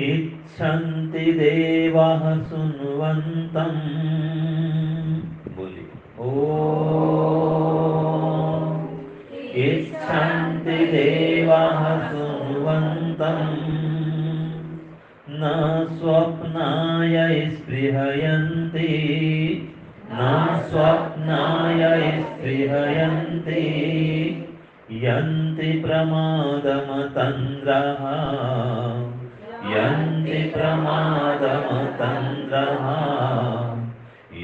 इच्छन्ति देवाः सुन्वन्तम्। बोलिए इच्छन्ति देवाः सुन्वन्तम् न स्वप्नाय स्पृहयन्ति न स्वप्नाय स्पृहयन्ति यन्ति प्रमादमतन्द्रः यन्ति प्रमादमतन्द्रः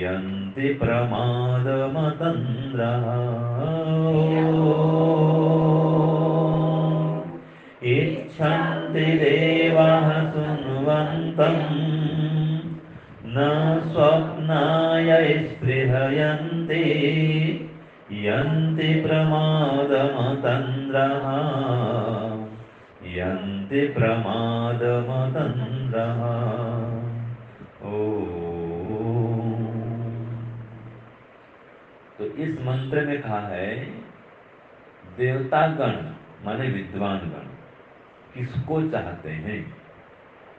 यन्ति प्रमादमतन्द्रः इच्छन्ति देवाः सुन्वन्तम् न स्वप्नाय स्पृहयन्ति यन्ति प्रमादमतन्द्रः यन्ति प्रमादमतन्द्रः। तो इस मंत्र में कहा है देवतागण माने विद्वान गण किसको चाहते हैं,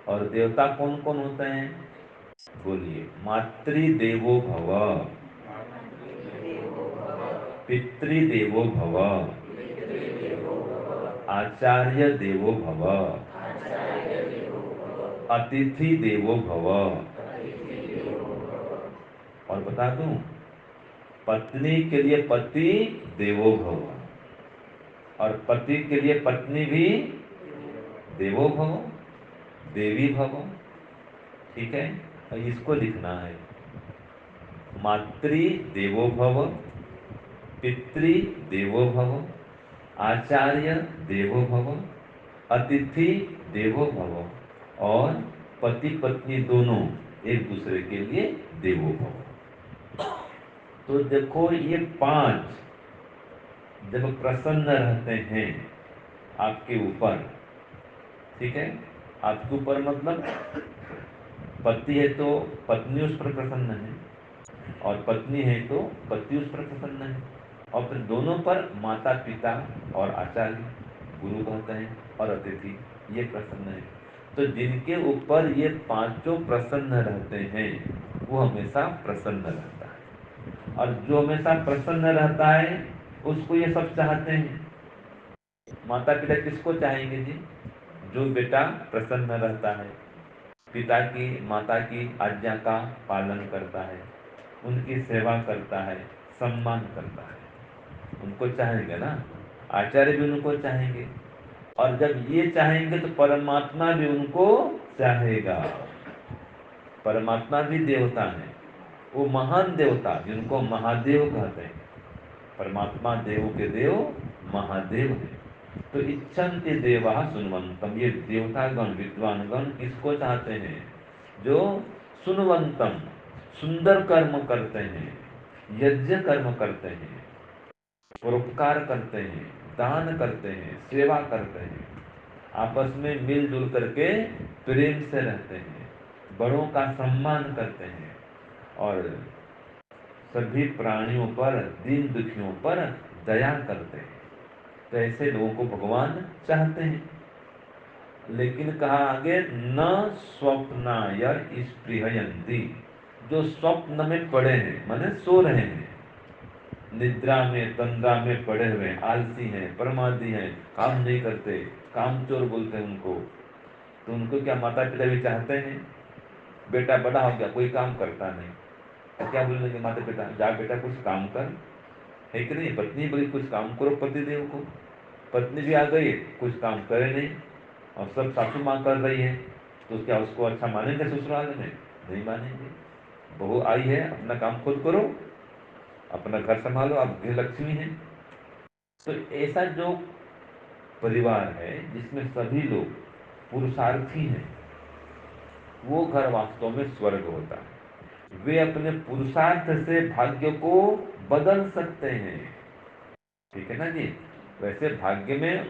और देवता कौन कौन होते हैं? बोलिए मातृदेवो भव, पितृदेवो भव, आचार्य देवो भव, अतिथि देवो भव। और बता दूं, पत्नी के लिए पति देवो भव और पति के लिए पत्नी भी देवो भव, देवी भव। ठीक है, और इसको लिखना है मातृ देवो भव, पितृ देवो भव, आचार्य देवो भव, अतिथि देवो भव और पति पत्नी दोनों एक दूसरे के लिए देवो भव। तो देखो ये पांच जब प्रसन्न रहते हैं आपके ऊपर, ठीक है, आपके ऊपर मतलब पति है तो पत्नी उस पर प्रसन्न है और पत्नी है तो पति उस पर प्रसन्न है और फिर दोनों पर माता पिता और आचार्य गुरु कहते हैं और अतिथि ये प्रसन्न है। तो जिनके ऊपर ये पांचों प्रसन्न रहते हैं वो हमेशा प्रसन्न रहता है, और जो हमेशा प्रसन्न रहता है उसको ये सब चाहते हैं। माता पिता किसको चाहेंगे जी? जो बेटा प्रसन्न रहता है, पिता की माता की आज्ञा का पालन करता है, उनकी सेवा करता है, सम्मान करता है, उनको चाहेंगे ना। आचार्य भी उनको चाहेंगे, और जब ये चाहेंगे तो परमात्मा भी उनको चाहेगा। परमात्मा भी देवता है, वो महान देवता जिनको महादेव कहते हैं। परमात्मा देव के देव महादेव है। तो इच्छन्ति देवाः सुन्वन्तम, ये देवतागण विद्वानगण किसको चाहते हैं? जो सुन्वन्तम सुंदर कर्म करते हैं, यज्ञ कर्म करते हैं, परोपकार करते हैं, दान करते हैं, सेवा करते हैं, आपस में मिलजुल करके प्रेम से रहते हैं, बड़ों का सम्मान करते हैं और सभी प्राणियों पर, दीन दुखियों पर दया करते हैं। तो ऐसे लोगों को भगवान चाहते हैं। लेकिन कहा आगे न स्वप्नाय स्पृहयन्ति, जो स्वप्न में पड़े हैं माने सो रहे हैं, निद्रा में तंद्रा में पड़े हुए, आलसी हैं, प्रमादी हैं, काम नहीं करते, कामचोर बोलते हैं उनको। तो उनको क्या माता पिता भी चाहते हैं? बेटा बड़ा हो गया कोई काम करता नहीं, तो क्या बोलेंगे माता पिता? जा बेटा कुछ काम कर, है कि नहीं? पत्नी बोली कुछ काम करो पतिदेव को, पत्नी भी आ गई कुछ काम करे नहीं और सब सासू माँ कर रही है, तो क्या उसको अच्छा मानेंगे ससुराल में? नहीं मानेंगे। बहू आई है अपना काम खुद करो, अपना घर संभालो, आप गृह लक्ष्मी हैं। तो ऐसा जो परिवार है जिसमें सभी लोग पुरुषार्थी हैं, वो घर वास्तव में स्वर्ग होता है। वे अपने पुरुषार्थ से भाग्य को बदल सकते हैं। ठीक है ना जी? वैसे भाग्य में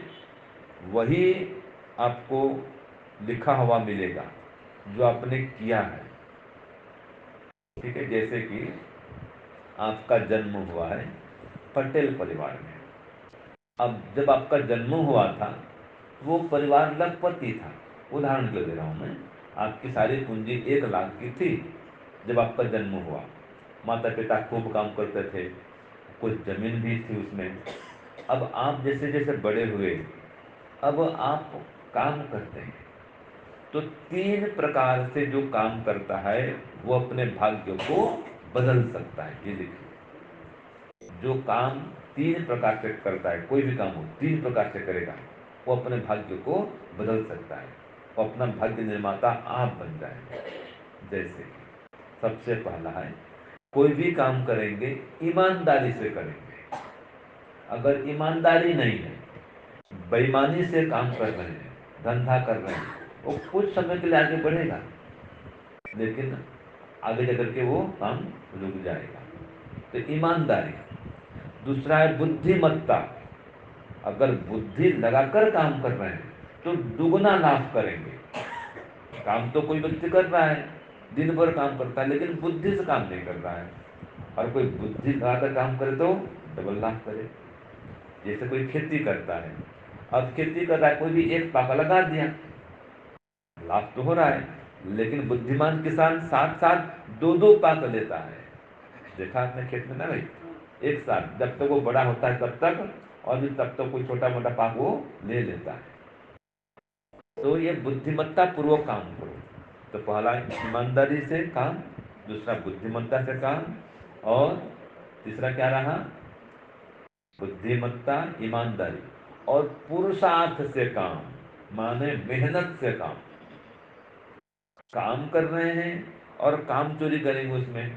वही आपको लिखा हुआ मिलेगा जो आपने किया है। ठीक है, जैसे कि आपका जन्म हुआ है पटेल परिवार में, अब जब आपका जन्म हुआ था, वो परिवार लखपति था। उदाहरण के लिए दे रहा हूँ मैं। आपकी सारी पूंजी 1 लाख की थी जब आपका जन्म हुआ। माता पिता खूब काम करते थे, कुछ जमीन भी थी उसमें। अब आप जैसे जैसे बड़े हुए, अब आप काम करते हैं, तो 3 प्रकार से जो काम करता है वो अपने भाग्य को बदल सकता है। ये देखिए, जो काम 3 प्रकार से करता है, कोई भी काम हो 3 प्रकार से करेगा, वो अपने भाग्य को बदल सकता है। वो अपना भाग्य निर्माता आप बन जाएंगे। जैसे कि सबसे पहला है, कोई भी काम करेंगे ईमानदारी से करेंगे। अगर ईमानदारी नहीं है, बेईमानी से काम कर रहे हैं, धंधा कर रहे हैं, वो कुछ समय के लिए आगे बढ़ेगा, लेकिन आगे जाकर के वो काम रुक जाएगा। तो ईमानदारी। दूसरा है बुद्धिमत्ता। अगर बुद्धि लगाकर काम कर रहे हैं तो दुगना लाभ करेंगे। काम तो कोई व्यक्ति कर रहा है, दिन भर काम करता है, लेकिन बुद्धि से काम नहीं कर रहा है, और कोई बुद्धि लगाकर काम करे तो डबल लाभ करे। जैसे कोई खेती करता है, अब खेती कर रहा है, कोई भी एक पाका लगा दिया, लाभ तो हो रहा है, लेकिन बुद्धिमान किसान साथ साथ दो दो पाक लेता है। देखा आपने खेत में ना भाई, एक साथ जब तक वो बड़ा होता है तब तक, और भी तब तक कोई छोटा मोटा पाक वो ले लेता है। तो ये बुद्धिमत्ता पूर्वक काम करो। तो पहला ईमानदारी से काम, दूसरा बुद्धिमत्ता से काम, और तीसरा क्या रहा? बुद्धिमत्ता, ईमानदारी और पुरुषार्थ से काम, माने मेहनत से काम। काम कर रहे हैं और काम चोरी करेंगे उसमें,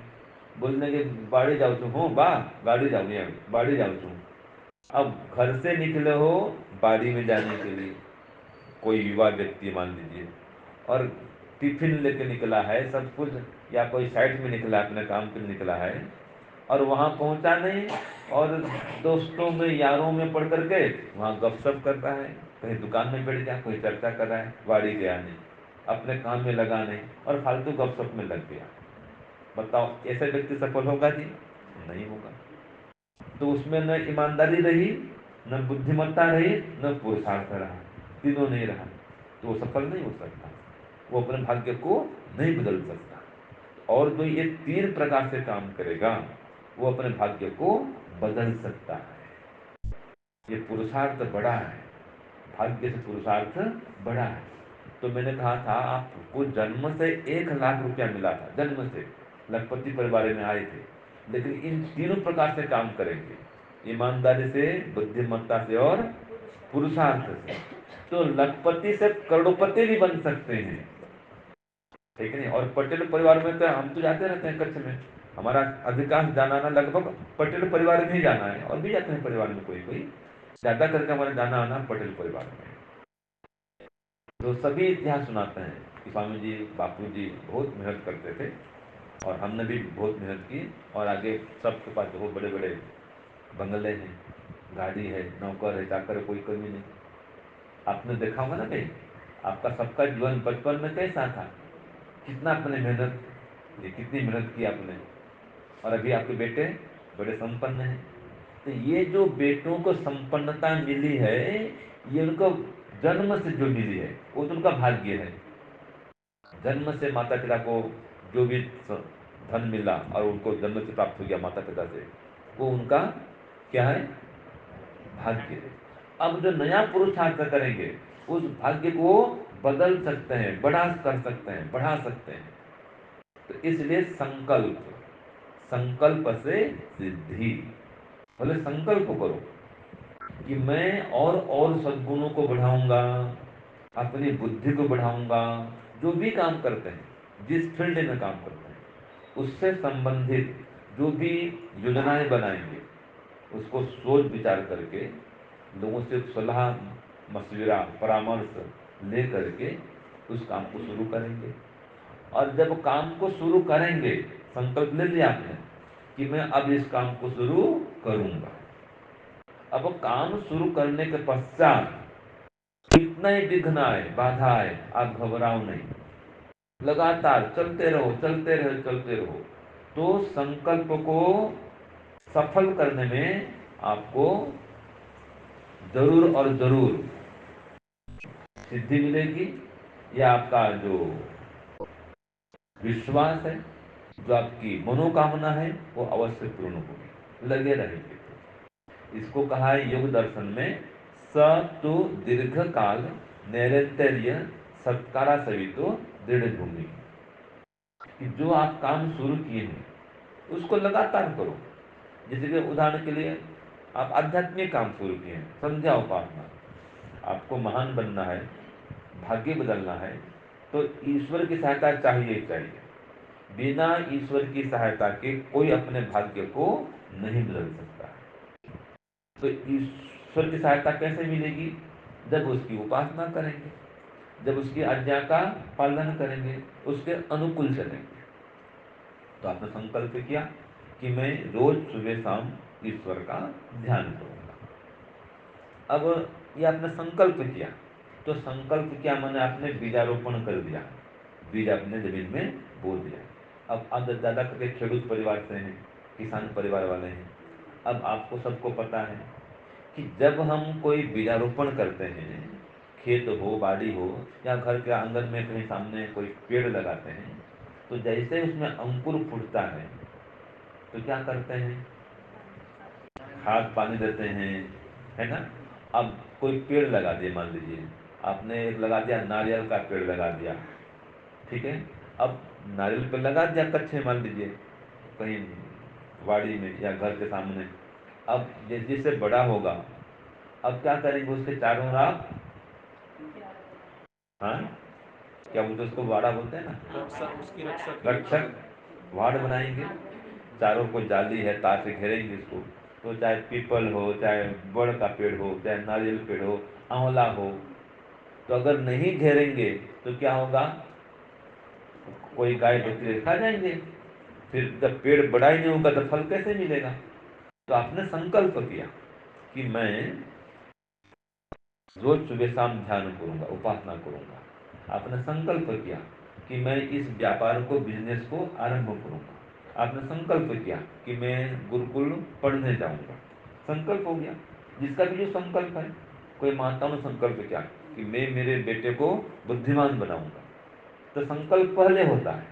बोल देंगे बाड़ी जाऊ छू, हो बा गाड़ी जाऊ, बाड़ी जाऊ छू। अब घर से निकले हो बाड़ी में जाने के लिए, कोई युवा व्यक्ति मान लीजिए, और टिफिन लेके निकला है सब कुछ, या कोई साइड में निकला है, अपने काम के लिए निकला है, और वहां पहुंचा नहीं, और दोस्तों में यारों में पढ़ करके वहां गपशप कर रहा है, कहीं दुकान में बैठ गया, कोई चर्चा कर रहा है, बाड़ी गया नहीं, अपने काम में लगा नहीं, और फालतू गपशप में लग गया। बताओ, ऐसा व्यक्ति सफल होगा जी? नहीं होगा। तो उसमें न ईमानदारी रही, न बुद्धिमत्ता रही, न पुरुषार्थ रहा, तीनों नहीं रहा, तो वो सफल नहीं हो सकता, वो अपने भाग्य को नहीं बदल सकता। और जो ये 3 प्रकार से काम करेगा वो अपने भाग्य को बदल सकता है। ये पुरुषार्थ बड़ा है, भाग्य से पुरुषार्थ बड़ा है। तो मैंने कहा था आपको जन्म से 1 लाख रुपया मिला था, जन्म से लखपति परिवार में आए थे, लेकिन इन 3 प्रकार से काम करेंगे, ईमानदारी से, बुद्धिमत्ता से और पुरुषार्थ से, तो लखपति से करोड़पति भी बन सकते हैं। ठीक नहीं? और पटेल परिवार में तो हम तो जाते रहते हैं कच्छ में, हमारा अधिकांश जाना आना लगभग पटेल परिवार में ही जाना है, और भी जाते हैं परिवार में कोई कोई, ज्यादा करके हमारा जाना आना पटेल परिवार में। तो सभी इतिहास सुनाते हैं कि स्वामी जी, बापू जी बहुत मेहनत करते थे, और हमने भी बहुत मेहनत की, और आगे सबके पास बहुत बड़े बड़े बंगले हैं, गाड़ी है, नौकर है, चाकर है, कोई कमी नहीं। आपने देखा होगा ना कहीं, आपका सबका जीवन बचपन में कैसा था, कितना आपने मेहनत, ये कितनी मेहनत की आपने, और अभी आपके बेटे बड़े संपन्न हैं। तो ये जो बेटों को संपन्नता मिली है, ये उनको जन्म से जो मिली है, वो तो उनका भाग्य है। जन्म से माता पिता को जो भी धन मिला और उनको जन्म से प्राप्त हो गया माता पिता से, वो उनका क्या है? भाग्य है। अब जो नया पुरुषार्थ करेंगे, उस भाग्य को बदल सकते हैं, बड़ा कर सकते हैं, बढ़ा सकते हैं। तो इसलिए संकल्प, संकल्प से सिद्धि। बोले संकल्प करो कि मैं और सद्गुणों को बढ़ाऊंगा, अपनी बुद्धि को बढ़ाऊंगा। जो भी काम करते हैं, जिस फील्ड में काम करते हैं, उससे संबंधित जो भी योजनाएं बनाएंगे, उसको सोच विचार करके, लोगों से सलाह मशविरा परामर्श ले करके उस काम को शुरू करेंगे। और जब काम को शुरू करेंगे, संकल्प ले लिया आपने कि मैं अब इस काम को शुरू करूंगा, अब काम शुरू करने के पश्चात कितना ही विघ्न आए, बाधा आए, आप घबराओ नहीं, लगातार चलते रहो, चलते रहो, चलते रहो। तो संकल्प को सफल करने में आपको जरूर और जरूर सिद्धि मिलेगी। या आपका जो विश्वास है, जो आपकी मनोकामना है, वो अवश्य पूर्ण होगी, लगे रहेंगे। इसको कहा है योग दर्शन में स तो दीर्घ काल नैरंतर्य सत्कारा सवितो दृढ़ भूमि, कि जो आप काम शुरू किए हैं उसको लगातार करो। जैसे कि उदाहरण के लिए आप आध्यात्मिक काम शुरू किए हैं, संध्या उपासना, आपको महान बनना है, भाग्य बदलना है, तो ईश्वर की सहायता चाहिए ही चाहिए। बिना ईश्वर की सहायता के कोई अपने भाग्य को नहीं बदल सकता। तो ईश्वर की सहायता कैसे मिलेगी? जब उसकी उपासना करेंगे, जब उसकी आज्ञा का पालन करेंगे, उसके अनुकूल चलेंगे। तो आपने संकल्प किया कि मैं रोज सुबह शाम ईश्वर का ध्यान करूंगा। अब ये आपने संकल्प किया, तो संकल्प क्या माने आपने बीजारोपण कर दिया, बीज आपने जमीन में बो दिया। अब आप ज़्यादा करके खेडूत परिवार से हैं, किसान परिवार वाले हैं। अब आपको सबको पता है कि जब हम कोई बीजारोपण करते हैं, खेत हो, बाड़ी हो, या घर के आंगन में कहीं सामने कोई पेड़ लगाते हैं, तो जैसे उसमें अंकुर फूटता है तो क्या करते हैं? खाद पानी देते हैं, है ना। अब कोई पेड़ लगा दिए, मान लीजिए आपने एक लगा दिया, नारियल का पेड़ लगा दिया, ठीक है। अब नारियल पेड़ लगा दिया कच्चे, मान लीजिए कहीं वाड़ी में या घर के सामने। अब जैसे बड़ा होगा, अब क्या करेंगे? उसके चारों ओर आप, हाँ क्या बोलते हैं उसको, वाड़ा बोलते हैं ना, उसकी रक्षा के लिए रक्षक करेंगे। वाड़ बनाएंगे। चारों को जाली है, तार से घेरेंगे इसको। तो चाहे पीपल हो, चाहे बड़ का पेड़ हो, चाहे नारियल पेड़ हो, आंवला हो, तो अगर नहीं घेरेंगे तो क्या होगा? कोई गाय बकरी खा जाएंगे। फिर जब पेड़ बड़ा ही नहीं होगा तो फल कैसे मिलेगा? तो आपने संकल्प किया कि मैं रोज सुबह शाम ध्यान करूंगा, उपासना करूंगा। आपने संकल्प किया कि मैं इस व्यापार को, बिजनेस को आरंभ करूंगा। आपने संकल्प किया कि मैं गुरुकुल पढ़ने जाऊंगा। संकल्प हो गया, जिसका भी जो संकल्प है। कोई माताओं ने संकल्प किया कि मैं मेरे बेटे को बुद्धिमान बनाऊंगा, तो संकल्प पहले होता है।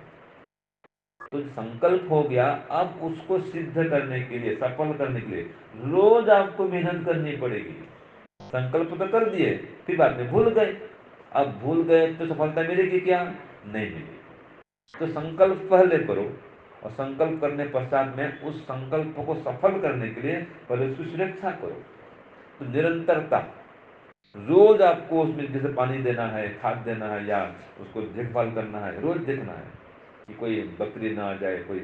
तो संकल्प हो गया, अब उसको सिद्ध करने के लिए, सफल करने के लिए रोज आपको मेहनत करनी पड़ेगी। संकल्प तो कर दिए, फिर बाद में भूल गए। अब भूल गए तो सफलता मिलेगी क्या? नहीं मिलेगी। तो संकल्प पहले करो, और संकल्प करने पश्चात में उस संकल्प को सफल करने के लिए पहले उसकी सुरक्षा करो। तो निरंतरता, रोज आपको उसमें जैसे पानी देना है, खाद देना है, या उसको देखभाल करना है, रोज देखना है कि कोई बकरी ना आ जाए, कोई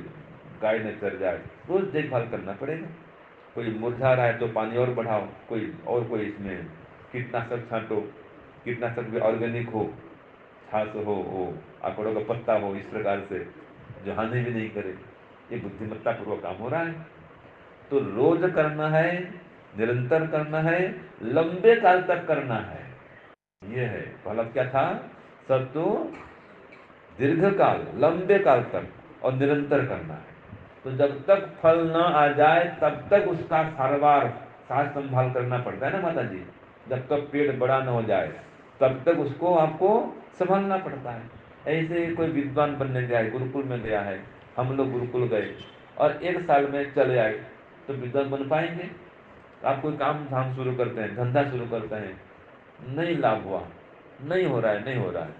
गाय न चर जाए, रोज देखभाल करना पड़ेगा। कोई मुरझा रहा है तो पानी और बढ़ाओ, कोई इसमें कीटनाशक छांटो, कीटनाशक भी ऑर्गेनिक हो, घास हो, आकड़ों का पत्ता हो, इस प्रकार से जो हानि भी नहीं करे। ये बुद्धिमत्ता पूर्वक काम हो रहा है। तो रोज करना है, निरंतर करना है, लंबे काल तक करना है। ये है पहला क्या था? सब तो दीर्घ काल, लंबे काल तक और निरंतर करना है। तो जब तक फल न आ जाए तब तक उसका सारवार, साज संभाल करना पड़ता है ना माता जी। जब तक पेड़ बड़ा न हो जाए तब तक उसको आपको संभालना पड़ता है। ऐसे कोई विद्वान बनने गया है, गुरुकुल में गया है, हम लोग गुरुकुल गए और 1 साल में चले आए, तो विद्वान बन पाएंगे? आप कोई काम धाम शुरू करते हैं, धंधा शुरू करते हैं, नहीं लाभ हुआ, नहीं हो रहा है, नहीं हो रहा है,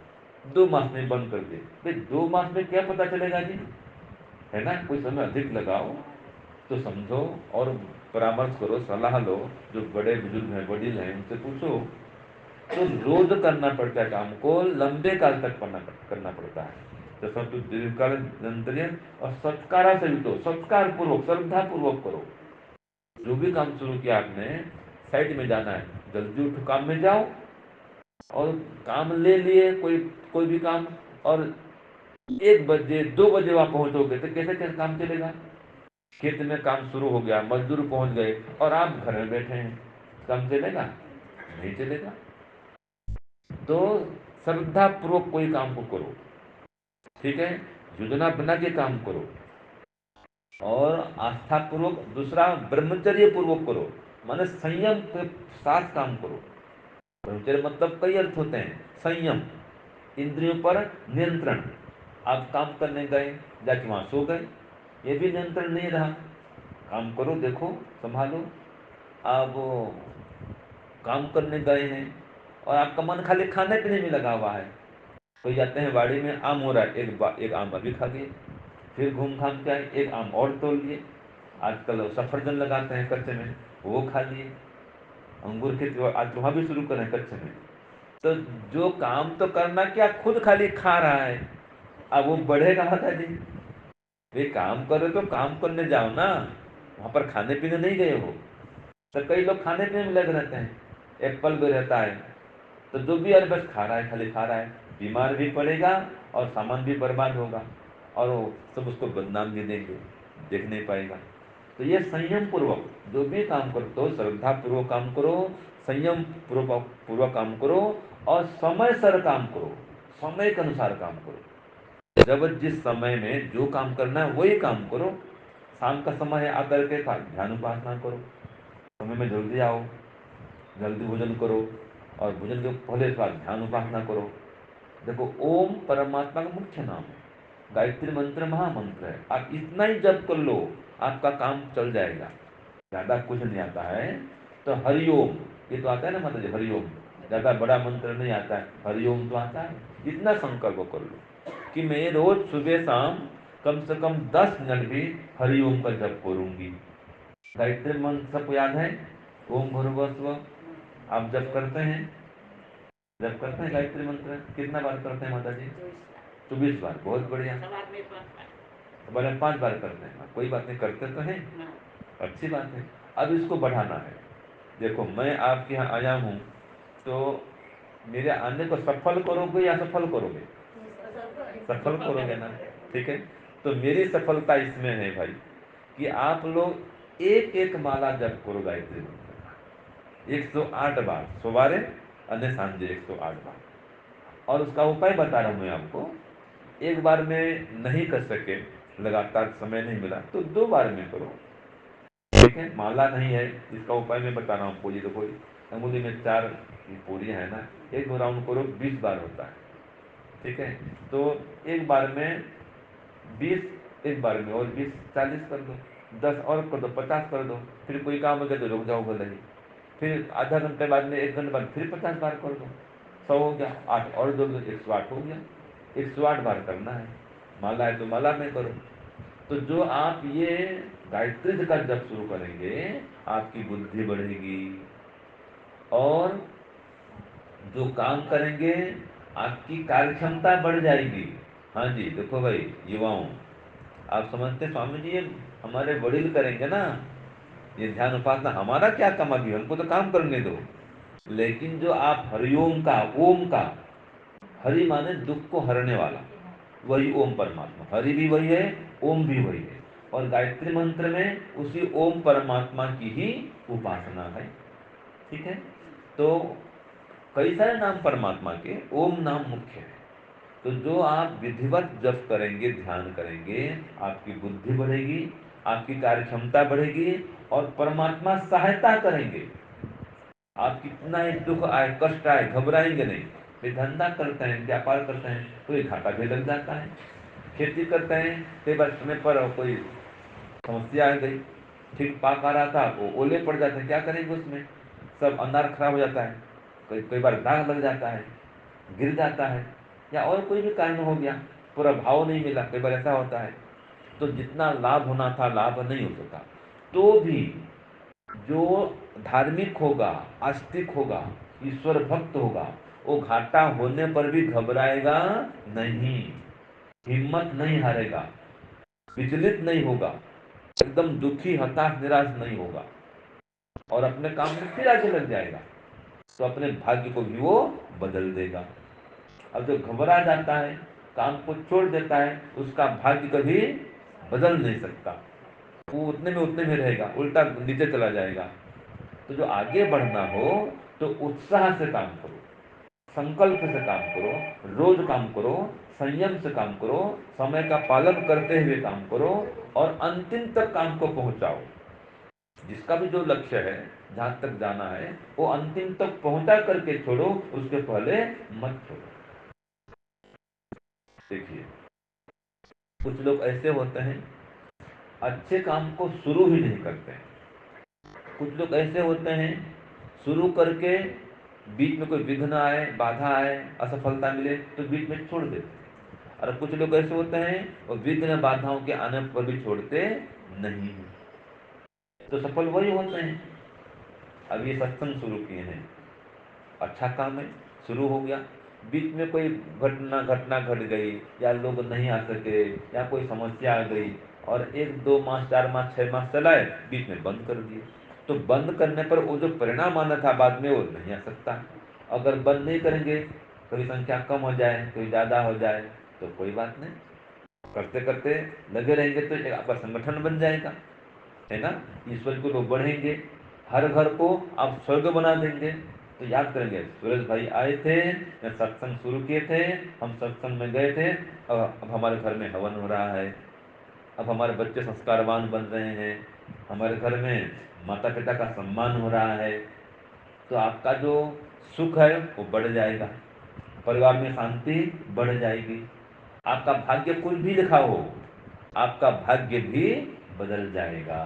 2 मास में बंद कर दिए, भाई 2 मास में क्या पता चलेगा जी, है ना। कोई समय अधिक लगाओ तो समझो और परामर्श करो, सलाह लो, जो बड़े बुजुर्ग हैं, वडील हैं, उनसे पूछो। तो रोज करना पड़ता है काम को, लंबे काल तक करना पड़ता है। तो सब तो दीर्घकाल निरंतर और सत्कारा से भी, तो सत्कार पूर्वक, श्रद्धा पूर्वक करो। जो भी काम शुरू किया आपने, साइड में जाना है, जल्दी उठो, काम में जाओ। और काम ले लिए, कोई कोई भी काम, और 1 बजे 2 बजे वहां पहुंचोगे तो कैसे कैसे काम चलेगा? खेत में काम शुरू हो गया, मजदूर पहुंच गए और आप घर में बैठे हैं, काम चलेगा? नहीं चलेगा। तो श्रद्धा पूर्वक कोई काम को करो, ठीक है, योजना बना के काम करो, और आस्था पूर्वक, दूसरा ब्रह्मचर्य पूर्वक करो। माने संयम के साथ काम करो। ब्रह्मचर्य मतलब कई अर्थ होते हैं। संयम, इंद्रियों पर नियंत्रण। आप काम करने गए, जाके वहां सो गए, ये भी नियंत्रण नहीं रहा। काम करो, देखो, संभालो। आप काम करने गए हैं और आपका मन खाली खाने पीने में लगा हुआ है। कोई जाते हैं बाड़ी में, आम हो रहा है, एक आम अभी खा लिए, फिर घूम घाम के आए, एक आम और तोड़ लिए। आजकल सफरजन लगाते हैं कच्चे में, वो खा लिए। अंगूर खेती आज वहाँ भी शुरू करें कच्चे में। तो जो काम तो करना क्या, खुद खाली खा रहा है। अब वो बढ़ेगा माता जी? वे काम करो तो काम करने जाओ ना, वहां पर खाने पीने नहीं गए हो। तो कई लोग खाने पीने में लगे रहते हैं, एप्पल भी रहता है, तो जो भी यार बस खा रहा है, खाली खा रहा है, बीमार भी पड़ेगा और सामान भी बर्बाद होगा, और वो सब उसको बदनाम भी देंगे, देख नहीं पाएगा। तो ये संयम पूर्वक जो भी काम करो तो श्रद्धा पूर्वक काम करो, संयम पूर्वक काम करो, और समय सर काम करो, समय के अनुसार काम करो। जब जिस समय में जो काम करना है वही काम करो। शाम का समय है, आकर के ध्यान उपासना करो, समय में जल्दी आओ, जल्दी भोजन करो, और भोजन के पहले थोड़ा ध्यान उपासना करो। देखो, ओम परमात्मा का मुख्य नाम है, गायत्री मंत्र महामंत्र है। आप इतना ही जप कर लो, आपका काम चल जाएगा। ज़्यादा कुछ नहीं आता है। तो हरिओम, ये तो आता है ना माता जी, हरिओम। ज़्यादा बड़ा मंत्र नहीं आता है, हरिओम तो आता है। इतना संकल्प कर लो कि मैं रोज सुबह शाम कम से कम 10 मिनट भी हरिओम का जप करूंगी। गायत्री मंत्र सबको याद है? ओम भूर्भुवस्सुः आप जप करते हैं? जप करते हैं गायत्री मंत्र? कितना बार करते हैं माता जी? 24 बार, बहुत बढ़िया। बोले 5 बार करते हैं, कोई बात नहीं, करते तो हैं, अच्छी बात है। अब इसको बढ़ाना है। देखो, मैं आपके यहाँ आया हूँ, तो मेरे आने को सफल करोगे या सफल करोगे? सफल करोगे ना? ठीक है। तो मेरी सफलता इसमें है भाई, कि आप लोग एक एक माला जप करो गायत्री मंत्र का, 108 बार सवारे अन्य सांझे 108 बार। और उसका उपाय बता रहा हूँ मैं आपको। एक बार में नहीं कर सके, लगातार समय नहीं मिला, तो 2 बार में करो। ठीक है, माला नहीं है, इसका उपाय मैं बता रहा हूँ। पूरी तो कोई अंगुली में 4 पूरियाँ है ना, एक दो राउंड करो, 20 बार होता है। ठीक है, तो एक बार में 20, एक बार में और 20, 40 कर दो, 10 और कर दो, 50 कर दो। फिर कोई काम हो गया तो रुक जाओ भले ही, फिर आधा घंटे बाद में, 1 घंटे बाद फिर 50 बार कर दो, 100 हो गया। 8 और 2 108 हो गया। 108 बार करना है। माला है तो माला में करो। तो जो आप ये गायत्री का जब शुरू करेंगे, आपकी बुद्धि बढ़ेगी, और जो काम करेंगे आपकी कार्य क्षमता बढ़ जाएगी। हाँ जी, देखो भाई युवाओं, आप समझते स्वामी जी, ये हमारे वडील करेंगे ना ये ध्यान उपासना, हमारा क्या काम, अभी हमको तो काम करने दो। लेकिन जो आप हरिओम का, ओम का, हरि माने दुख को हरने वाला, वही ओम परमात्मा, हरि भी वही है, ओम भी वही है। और गायत्री मंत्र में उसी ओम परमात्मा की ही उपासना है। ठीक है, तो कई सारे नाम परमात्मा के, ओम नाम मुख्य है। तो जो आप विधिवत जप करेंगे, ध्यान करेंगे, आपकी बुद्धि बढ़ेगी, आपकी कार्य क्षमता बढ़ेगी, और परमात्मा सहायता करेंगे। आप कितना ही दुख आए, कष्ट आए, घबराएंगे नहीं। वे धंधा करते हैं, व्यापार करते हैं, तो ये घाटा भी लग जाता है। खेती करते हैं, कई बार समय पर कोई समस्या आ गई, ठीक पाक आ रहा था, वो ओले पड़ जाते हैं, क्या करेंगे उसमें? सब अनार खराब हो जाता है, कई कई बार दाग लग जाता है, गिर जाता है, या और कोई भी कारण हो गया, पूरा भाव नहीं मिला, कई बार ऐसा होता है। तो जितना लाभ होना था, लाभ नहीं हो सका। तो भी जो धार्मिक होगा, आस्तिक होगा, ईश्वर भक्त होगा, वो घाटा होने पर भी घबराएगा नहीं, हिम्मत नहीं हारेगा, विचलित नहीं होगा, एकदम दुखी, हताश, निराश नहीं होगा, और अपने काम में फिर आगे लग जाएगा। तो अपने भाग्य को भी वो बदल देगा। अब जो घबरा जाता है, काम को छोड़ देता है, उसका भाग्य कभी बदल नहीं सकता, वो उतने में रहेगा, उल्टा नीचे चला जाएगा। तो जो आगे बढ़ना हो, तो उत्साह से काम करो, संकल्प से काम करो, रोज काम करो, संयम से काम करो, समय का पालन करते हुए काम करो, और अंतिम तक काम को पहुंचाओ। जिसका भी जो लक्ष्य है, जहां तक जाना है, वो अंतिम तक पहुंचा करके छोड़ो, उसके पहले मत छोड़ो। देखिए, कुछ लोग ऐसे होते हैं अच्छे काम को शुरू ही नहीं करते हैं। कुछ लोग ऐसे होते हैं शुरू करके बीच में कोई विघ्न आए, बाधा आए, असफलता मिले तो बीच में छोड़ देते हैं। और कुछ लोग ऐसे होते हैं वो विघ्न बाधाओं के आने पर भी छोड़ते नहीं हैं। तो सफल वही होते हैं। अब ये सत्संग शुरू किए हैं, अच्छा काम है, शुरू हो गया, बीच में कोई घटना घटना घट गई, या लोग नहीं आ सके, या कोई समस्या आ गई, और 1 2 मास 4 मास 6 मास चलाए, बीच में बंद कर दिए। तो बंद करने पर वो जो परिणाम आना था बाद में, वो नहीं आ सकता। अगर बंद नहीं करेंगे, कभी संख्या कम हो जाए, कोई ज़्यादा हो जाए, तो कोई बात नहीं, करते करते लगे रहेंगे तो एक आपका संगठन बन जाएगा, है ना। ईश्वर को लोग बढ़ेंगे, हर घर को आप स्वर्ग बना देंगे। तो याद करेंगे, सूरज भाई आए थे, सत्संग शुरू किए थे, हम सत्संग में गए थे, अब हमारे घर में हवन हो रहा है, अब हमारे बच्चे संस्कारवान बन रहे हैं, हमारे घर में माता पिता का सम्मान हो रहा है। तो आपका जो सुख है वो बढ़ जाएगा, परिवार में शांति बढ़ जाएगी। आपका भाग्य कुछ भी लिखा हो, आपका भाग्य भी बदल जाएगा।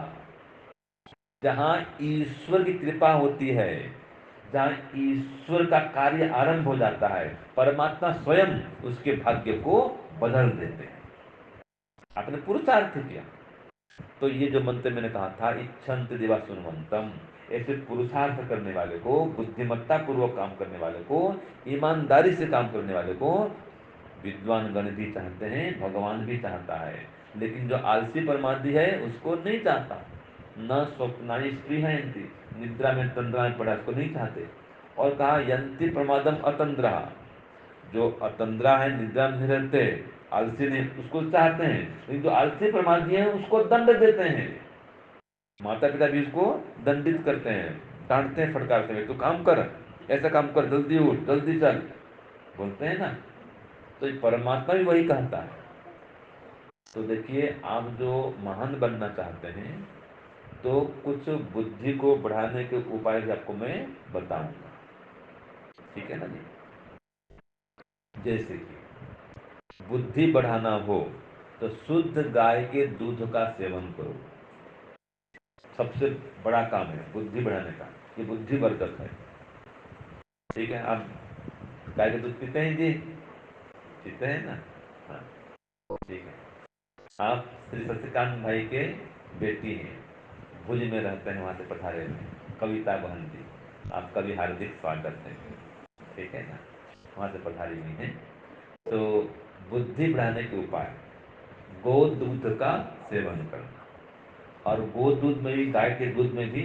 जहाँ ईश्वर की कृपा होती है, जहाँ ईश्वर का कार्य आरंभ हो जाता है, परमात्मा स्वयं उसके भाग्य को बदल देते हैं। आपने पुरुषार्थ किया। तो ये जो मंत्र मैंने कहा था, इच्छन्ति दिवा सुनवंतम, ऐसे पुरुषार्थ करने वाले को, बुद्धिमत्ता पूर्वक काम करने वाले को, ईमानदारी से काम करने वाले को विद्वान गण भी चाहते हैं, भगवान भी चाहता है। लेकिन जो आलसी परमार्थी है उसको नहीं चाहता। न स्वप्नानी स्त्री है यंती, निद्रा में तंद्रा में पड़ा, उसको नहीं चाहते। और कहा यंती प्रमादम अतंद्रा, जो अतंद्रा है, निद्रा में नहीं रहते, आलसी नहीं, उसको चाहते हैं। लेकिन जो आलसी प्रमादी है उसको दंड देते हैं, माता पिता भी उसको दंडित करते हैं, डांटते हैं, फटकारते हैं, तो काम कर, ऐसा काम कर, जल्दी उठ, जल्दी चल, बोलते हैं ना। तो ये परमात्मा भी वही कहता है। तो देखिए, आप जो महान बनना चाहते हैं, तो कुछ बुद्धि को बढ़ाने के उपाय भी आपको मैं बताऊंगा, ठीक है ना जी। जैसे कि बुद्धि बढ़ाना हो तो शुद्ध गाय के दूध का सेवन करो, सबसे बड़ा काम है बुद्धि बढ़ाने का, ये बुद्धिवर्धक है। ठीक है, आप गाय का दूध पीते हैं जी, पीते हैं ना। हाँ, ठीक है। आप श्री सत्यकांत भाई के बेटी हैं, भुज में रहते हैं, वहाँ से पधारे में, कविता बहन जी, आपका भी हार्दिक स्वागत है, ठीक है ना, वहाँ से पधारी हुई हैं। तो बुद्धि बढ़ाने के उपाय, गो दूध का सेवन करना, और गो दूध में भी, गाय के दूध में भी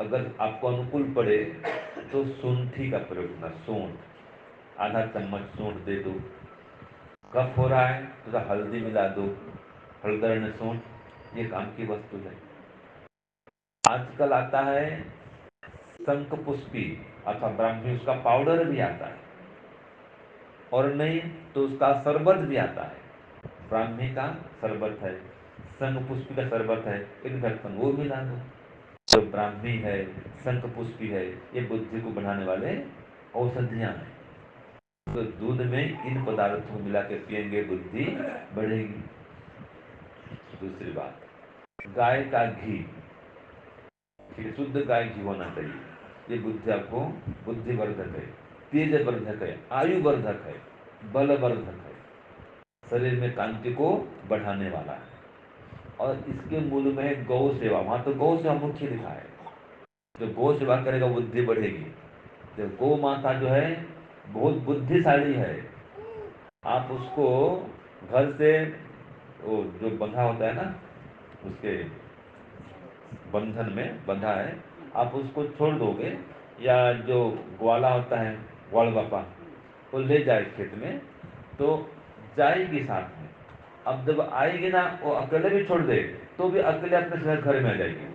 अगर आपको अनुकूल पड़े तो सूंठी का प्रयोग करना, सूंठ, आधा चम्मच सूंठ दे दो। कफ हो रहा है तो हल्दी मिला दो, हल्दर सूंठ, ये काम की वस्तु है। आजकल आता है शंख पुष्पी अथवा ब्राह्मी, उसका पाउडर भी आता है, और नहीं तो उसका शरबत भी आता है। ब्राह्मी का शरबत है, शंख पुष्पी का शरबत है, इन घटपन वो मिला दो। जो ब्राह्मी है, शंख पुष्पी है, ये बुद्धि को बढ़ाने वाले औषधियां हैं। तो दूध में इन पदार्थों को मिला के पिएंगे, बुद्धि बढ़ेगी। दूसरी बात, गाय का घी, ठीक है, शुद्ध गाय घी होना चाहिए। ये बुद्धि आपको बुद्धिवर्धक है, तेजवर्धक है, आयुवर्धक है, बलवर्धक है, शरीर में कांति को बढ़ाने वाला है। और इसके मूल में है गौ सेवा, वहां तो गौ सेवा मुख्य लिखा है। जो गौ सेवा करेगा बुद्धि बढ़ेगी। जो गौ माता जो है बहुत बुद्धिशाली है, आप उसको घर से, वो जो बंधा होता है ना, उसके बंधन में बंधा है, आप उसको छोड़ दोगे, या जो ग्वाला होता है, ग्वाल बापा, वो ले जाए खेत में, तो जाएगी साथ में। अब जब आएगी ना, वो अकेले भी छोड़ दे तो भी अकेले अपने शहर घर में आ जाएगी,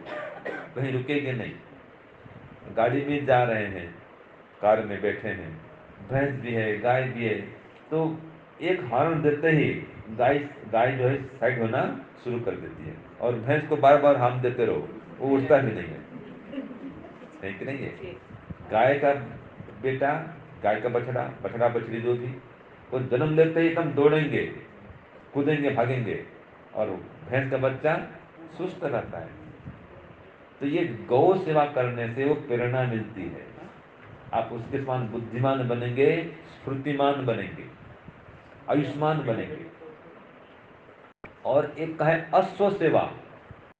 कहीं रुकेगी नहीं। गाड़ी में जा रहे हैं, कार में बैठे हैं, भैंस भी है, गाय भी है, तो एक हॉर्न देते ही गाय गाय जो है साइड होना शुरू कर देती है, और भैंस को बार बार हार्न देते रहो, वो उठता भी नहीं है कि नहीं है। गाय का बेटा, गाय का बछड़ा, बछड़ा बछड़ी जो भी, वो जन्म लेते ही एकदम दौड़ेंगे, कूदेंगे, भागेंगे, और भैंस का बच्चा सुस्त रहता है। तो ये गौ सेवा करने से वो प्रेरणा मिलती है, आप उसके समान बुद्धिमान बनेंगे, स्फूर्तिमान बनेंगे, आयुष्मान बनेंगे। और एक का है अश्व सेवा।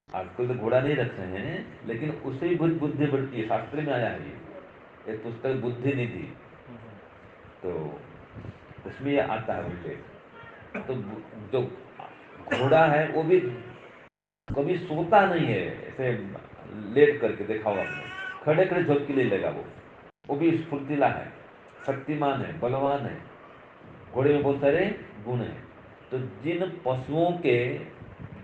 आजकल तो घोड़ा नहीं रखते हैं, लेकिन उससे भी बुद्धि बढ़ती है, शास्त्र में आया है ये, एक पुस्तक बुद्धि निधि, तो उसमें ये आता है उल्लेख। तो जो घोड़ा है वो भी कभी सोता नहीं है, ऐसे लेट करके देखा होगा आपने, खड़े खड़े झपकी ले लेगा वो भी स्फूर्तिला है, शक्तिमान है, बलवान है। घोड़े में बहुत सारे गुण हैं। तो जिन पशुओं के,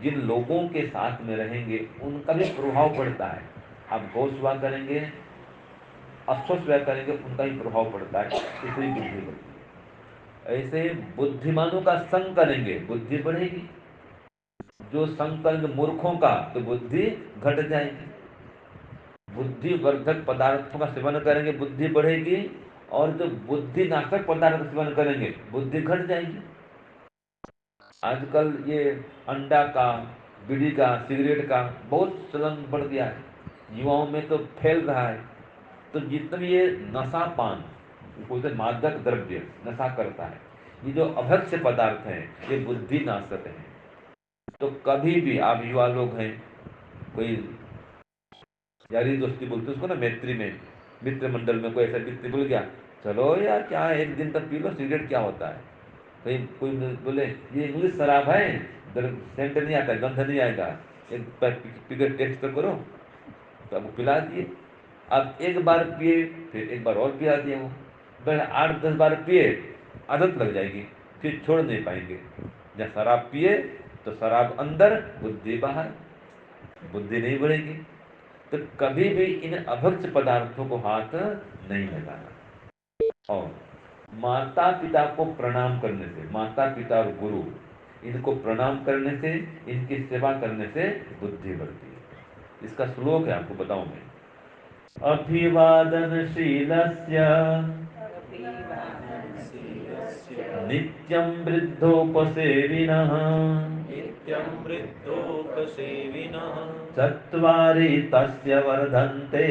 जिन लोगों के साथ में रहेंगे उनका भी प्रभाव पड़ता है। आप गौ सेवा करेंगे, अश्व सेवा करेंगे, उनका ही प्रभाव पड़ता है, इसलिए बुद्धि बढ़ती है। ऐसे बुद्धिमानों का संग करेंगे, बुद्धि बढ़ेगी। जो संग करेंगे मूर्खों का, तो बुद्धि घट जाएगी। बुद्धि वर्धक पदार्थों का सेवन करेंगे, बुद्धि बढ़ेगी, और जो बुद्धि नाशक पदार्थ का सेवन करेंगे, बुद्धि घट जाएगी। आजकल ये अंडा का, बीड़ी का, सिगरेट का बहुत चलन बढ़ गया है, युवाओं में तो फैल रहा है। तो जितने ये नशा पान, बोलते मादक द्रव्य नशा करता है, ये जो अभक्ष्य पदार्थ हैं, ये बुद्धि नाशक है। तो कभी भी आप युवा लोग हैं, कोई यारी दोस्ती बोलते उसको ना, मैत्री में, मित्र मंडल में कोई ऐसा व्यक्ति बोल गया, चलो यार क्या है, एक दिन तक पी लो, सिगरेट क्या होता है। कहीं कोई बोले ये इंग्लिश शराब है, सेंट नहीं आता, गंध नहीं आएगा, एक बार पी कर टेस्ट तो करो। तो अब पिला दिए। अब एक बार पिए, फिर एक बार और पिला दिया, वो बस 8-10 बार पिए, आदत लग जाएगी, फिर छोड़ नहीं पाएंगे। जब शराब पिए तो शराब अंदर, बुद्धि बाहर, बुद्धि नहीं बढ़ेगी। तो कभी भी इन अभक्ष्य पदार्थों को हाथ नहीं लगाना। और माता पिता को प्रणाम करने से, माता पिता और गुरु, इनको प्रणाम करने से, इनकी सेवा करने से बुद्धि बढ़ती है। इसका श्लोक है, आपको बताऊं मैं। अभिवादनशीलस्य नित्यं वृद्धोपसेविनः नित्यं वृद्धोपसेविनः चत्वारि तस्य वर्धन्ते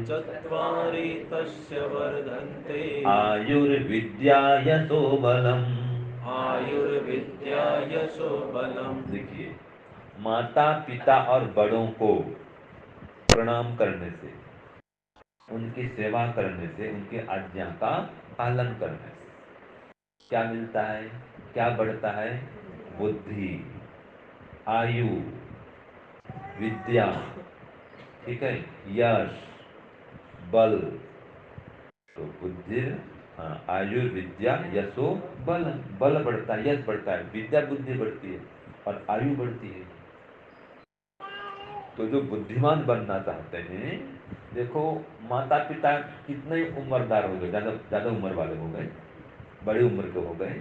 चत्वारि तस्य वर्धन्ते आयुर्विद्या यशो बलम्। आयुर्विद्या यशो बलम्। देखिए, माता पिता और बड़ों को प्रणाम करने से, उनकी सेवा करने से, उनकी आज्ञा का पालन करने से क्या मिलता है, क्या बढ़ता है? बुद्धि, आयु, विद्या, ठीक है, यश, बल। तो बुद्धि, हाँ, आयु विद्या यशो बल, बल बढ़ता है, यश बढ़ता है, विद्या बुद्धि बढ़ती है, और आयु बढ़ती है। तो जो बुद्धिमान बनना चाहते हैं, देखो माता पिता कितने उम्रदार हो गए, ज़्यादा ज़्यादा उम्र वाले हो गए, बड़ी उम्र के हो गए,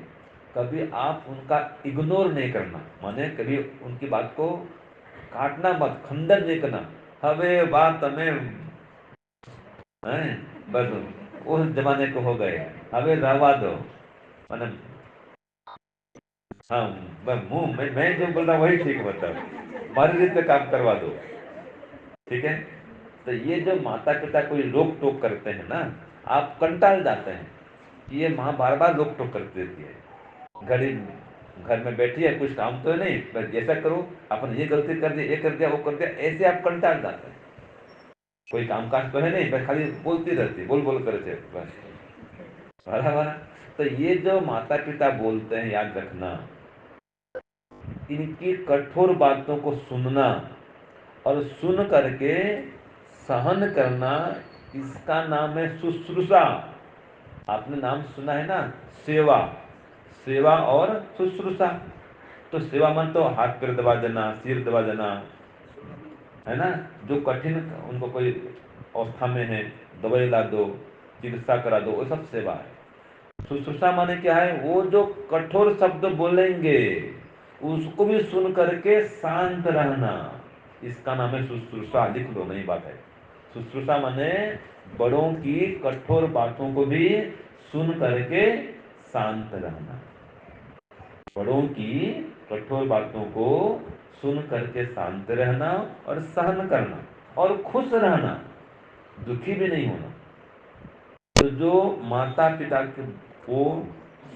कभी आप उनका इग्नोर नहीं करना, माने कभी उनकी बात को काटना मत, खंडन नहीं करना। हवे बात में हैं, बस उस जमाने को हो गए, हमें रहवा दो, माने हाँ, मुंह मैं जो बोल रहा हूँ वही ठीक, मतलब हमारी रीत से काम करवा दो, ठीक है। तो ये जो माता पिता कोई रोक टोक करते हैं ना, आप कंटाल जाते हैं, ये माँ बार बार रोक टोक करती रहती है। घर में बैठी है, कुछ काम तो है नहीं, बस जैसा करो, अपन ये गलती कर दी, ये कर दिया, वो कर दिया, ऐसे आप कंटाल जाते हैं। कोई काम काज तो है नहीं, बस खाली बोलती रहती, बोल बोल करते बस, बराबर। तो ये जो माता पिता बोलते हैं, याद रखना, इनकी कठोर बातों को सुनना और सुन करके सहन करना, इसका नाम है शुश्रूषा। आपने नाम सुना है ना, सेवा, सेवा और शुश्रूषा। तो सेवा मन तो हाथ पैर दबा देना, सिर दबा देना, है ना। जो कठिन, उनको कोई अवस्था में है, दवाई ला दो, चिकित्सा करा दो, वो सब सेवा है। शुश्रूषा माने क्या है? वो जो कठोर शब्द बोलेंगे उसको भी सुन करके शांत रहना, इसका नाम है शुश्रूषा, लिख लो, नई बात है। शुश्रूषा माने बड़ों की कठोर बातों को भी सुन करके शांत रहना, बड़ों की कठोर बातों को सुन करके शांत रहना और सहन करना और खुश रहना, दुखी भी नहीं होना। तो जो माता पिता को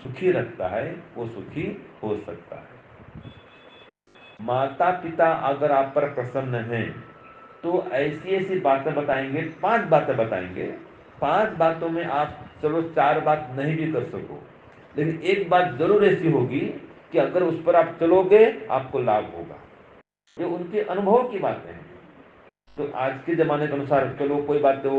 सुखी रखता है वो सुखी हो सकता है। माता पिता अगर आप पर प्रसन्न हैं तो ऐसी ऐसी बातें बताएंगे, 5 बातें बताएंगे, 5 बातों में आप चलो 4 बात नहीं भी कर सको, लेकिन एक बात जरूर ऐसी होगी कि अगर उस पर आप चलोगे आपको लाभ होगा। ये उनके अनुभव की बातें हैं। तो आज के जमाने के अनुसार चलो कोई बात तो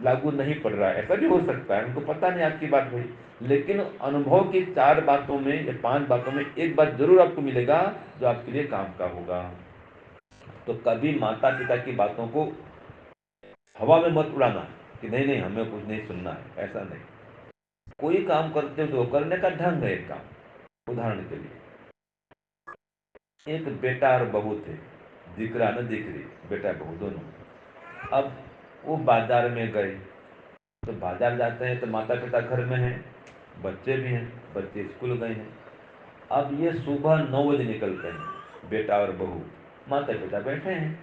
लागू नहीं पड़ रहा है, ऐसा भी हो सकता है, उनको पता नहीं आपकी बात हुई, लेकिन अनुभव की 4 बातों में या 5 बातों में एक बात जरूर आपको मिलेगा जो आपके लिए काम का होगा। तो कभी माता पिता की बातों को हवा में मत उड़ाना कि नहीं नहीं हमें कुछ नहीं सुनना है, ऐसा नहीं। कोई काम करते हो तो करने का ढंग है एक काम। उदाहरण के लिए एक बेटा और बहू थे, दिकरा न दिकरी, बेटा बहू दोनों। अब वो बाजार में गए, तो बाजार जाते हैं तो माता पिता घर में हैं, बच्चे भी हैं, बच्चे स्कूल गए हैं। अब ये सुबह 9 बजे निकलते हैं, बेटा और बहू, माता पिता बैठे हैं।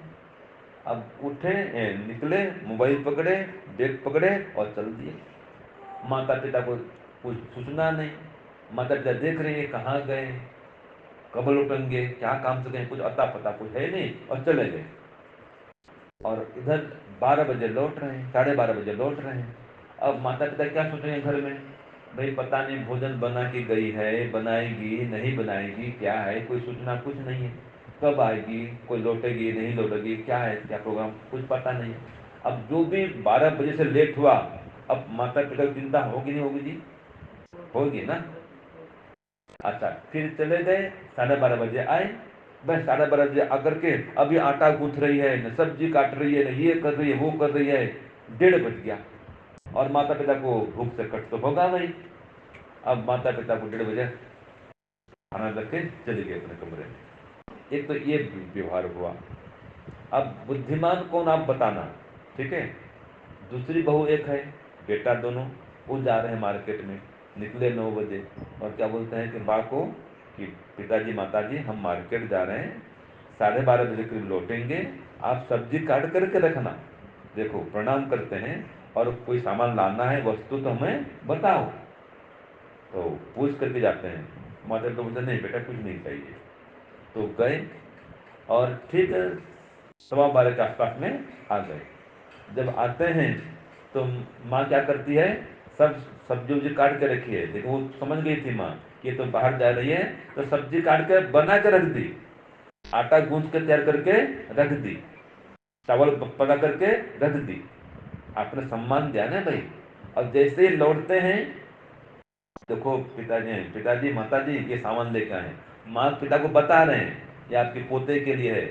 अब उठे, निकले, मोबाइल पकड़े, बैग पकड़े और चल दिए। माता पिता को कुछ सूचना नहीं, माता पिता देख रहे हैं कहाँ गए, कब लौटेंगे, क्या काम से गए, कुछ अता पता कुछ है नहीं, और चले गए। और इधर 12 बजे लौट रहे हैं, 12:30 बजे लौट रहे हैं। अब माता पिता क्या सोच रहे हैं घर में, भाई पता नहीं भोजन बना के गई है, बनाएगी नहीं बनाएगी, क्या है, कोई सूचना कुछ नहीं है, कब आएगी, कोई लौटेगी नहीं लौटेगी, क्या है, क्या प्रोग्राम, कुछ पता नहीं। अब जो भी 12 बजे से लेट हुआ, अब माता पिता की चिंता होगी नहीं होगी जी, होगी ना। अच्छा, फिर चले गए, 12:30 बजे आए, बस 12:30 बजे आकर के अभी आटा गूंथ रही है, न सब्जी काट रही है, न ये कर रही है, वो कर रही है, 1:30 बज गया। और माता पिता को भूख से कट तो होगा भाई। अब माता पिता को 1:30 बजे खाना रख के चले गए अपने कमरे में। एक तो ये व्यवहार हुआ। अब बुद्धिमान कौन आप बताना, ठीक है। दूसरी बहू एक है, बेटा दोनों, वो जा रहे हैं मार्केट में, निकले 9 बजे, और क्या बोलते हैं कि बा को कि पिताजी माताजी हम मार्केट जा रहे हैं, 12:30 बजे करीब लौटेंगे, आप सब्जी काट करके रखना। देखो प्रणाम करते हैं, और कोई सामान लाना है, वस्तु तो हमें बताओ। तो पूछ करके जाते हैं, माता तो बोलते नहीं बेटा कुछ नहीं चाहिए। तो गए और ठीक 12:15 के आसपास में आ गए। जब आते हैं तो माँ क्या करती है, सब सब्जी उब्जी काट के रखी है, देखो वो समझ गई थी माँ कि ये तो बाहर जा रही है, तो सब्जी काट के बना के रख दी, आटा गूंथ के तैयार करके रख दी, चावल पका करके रख दी। आपने सम्मान दिया ना भाई। अब जैसे ही लौटते हैं, देखो पिताजी माताजी ये सामान लेके आए, माँ पिता को बता रहे हैं ये आपके पोते के लिए है,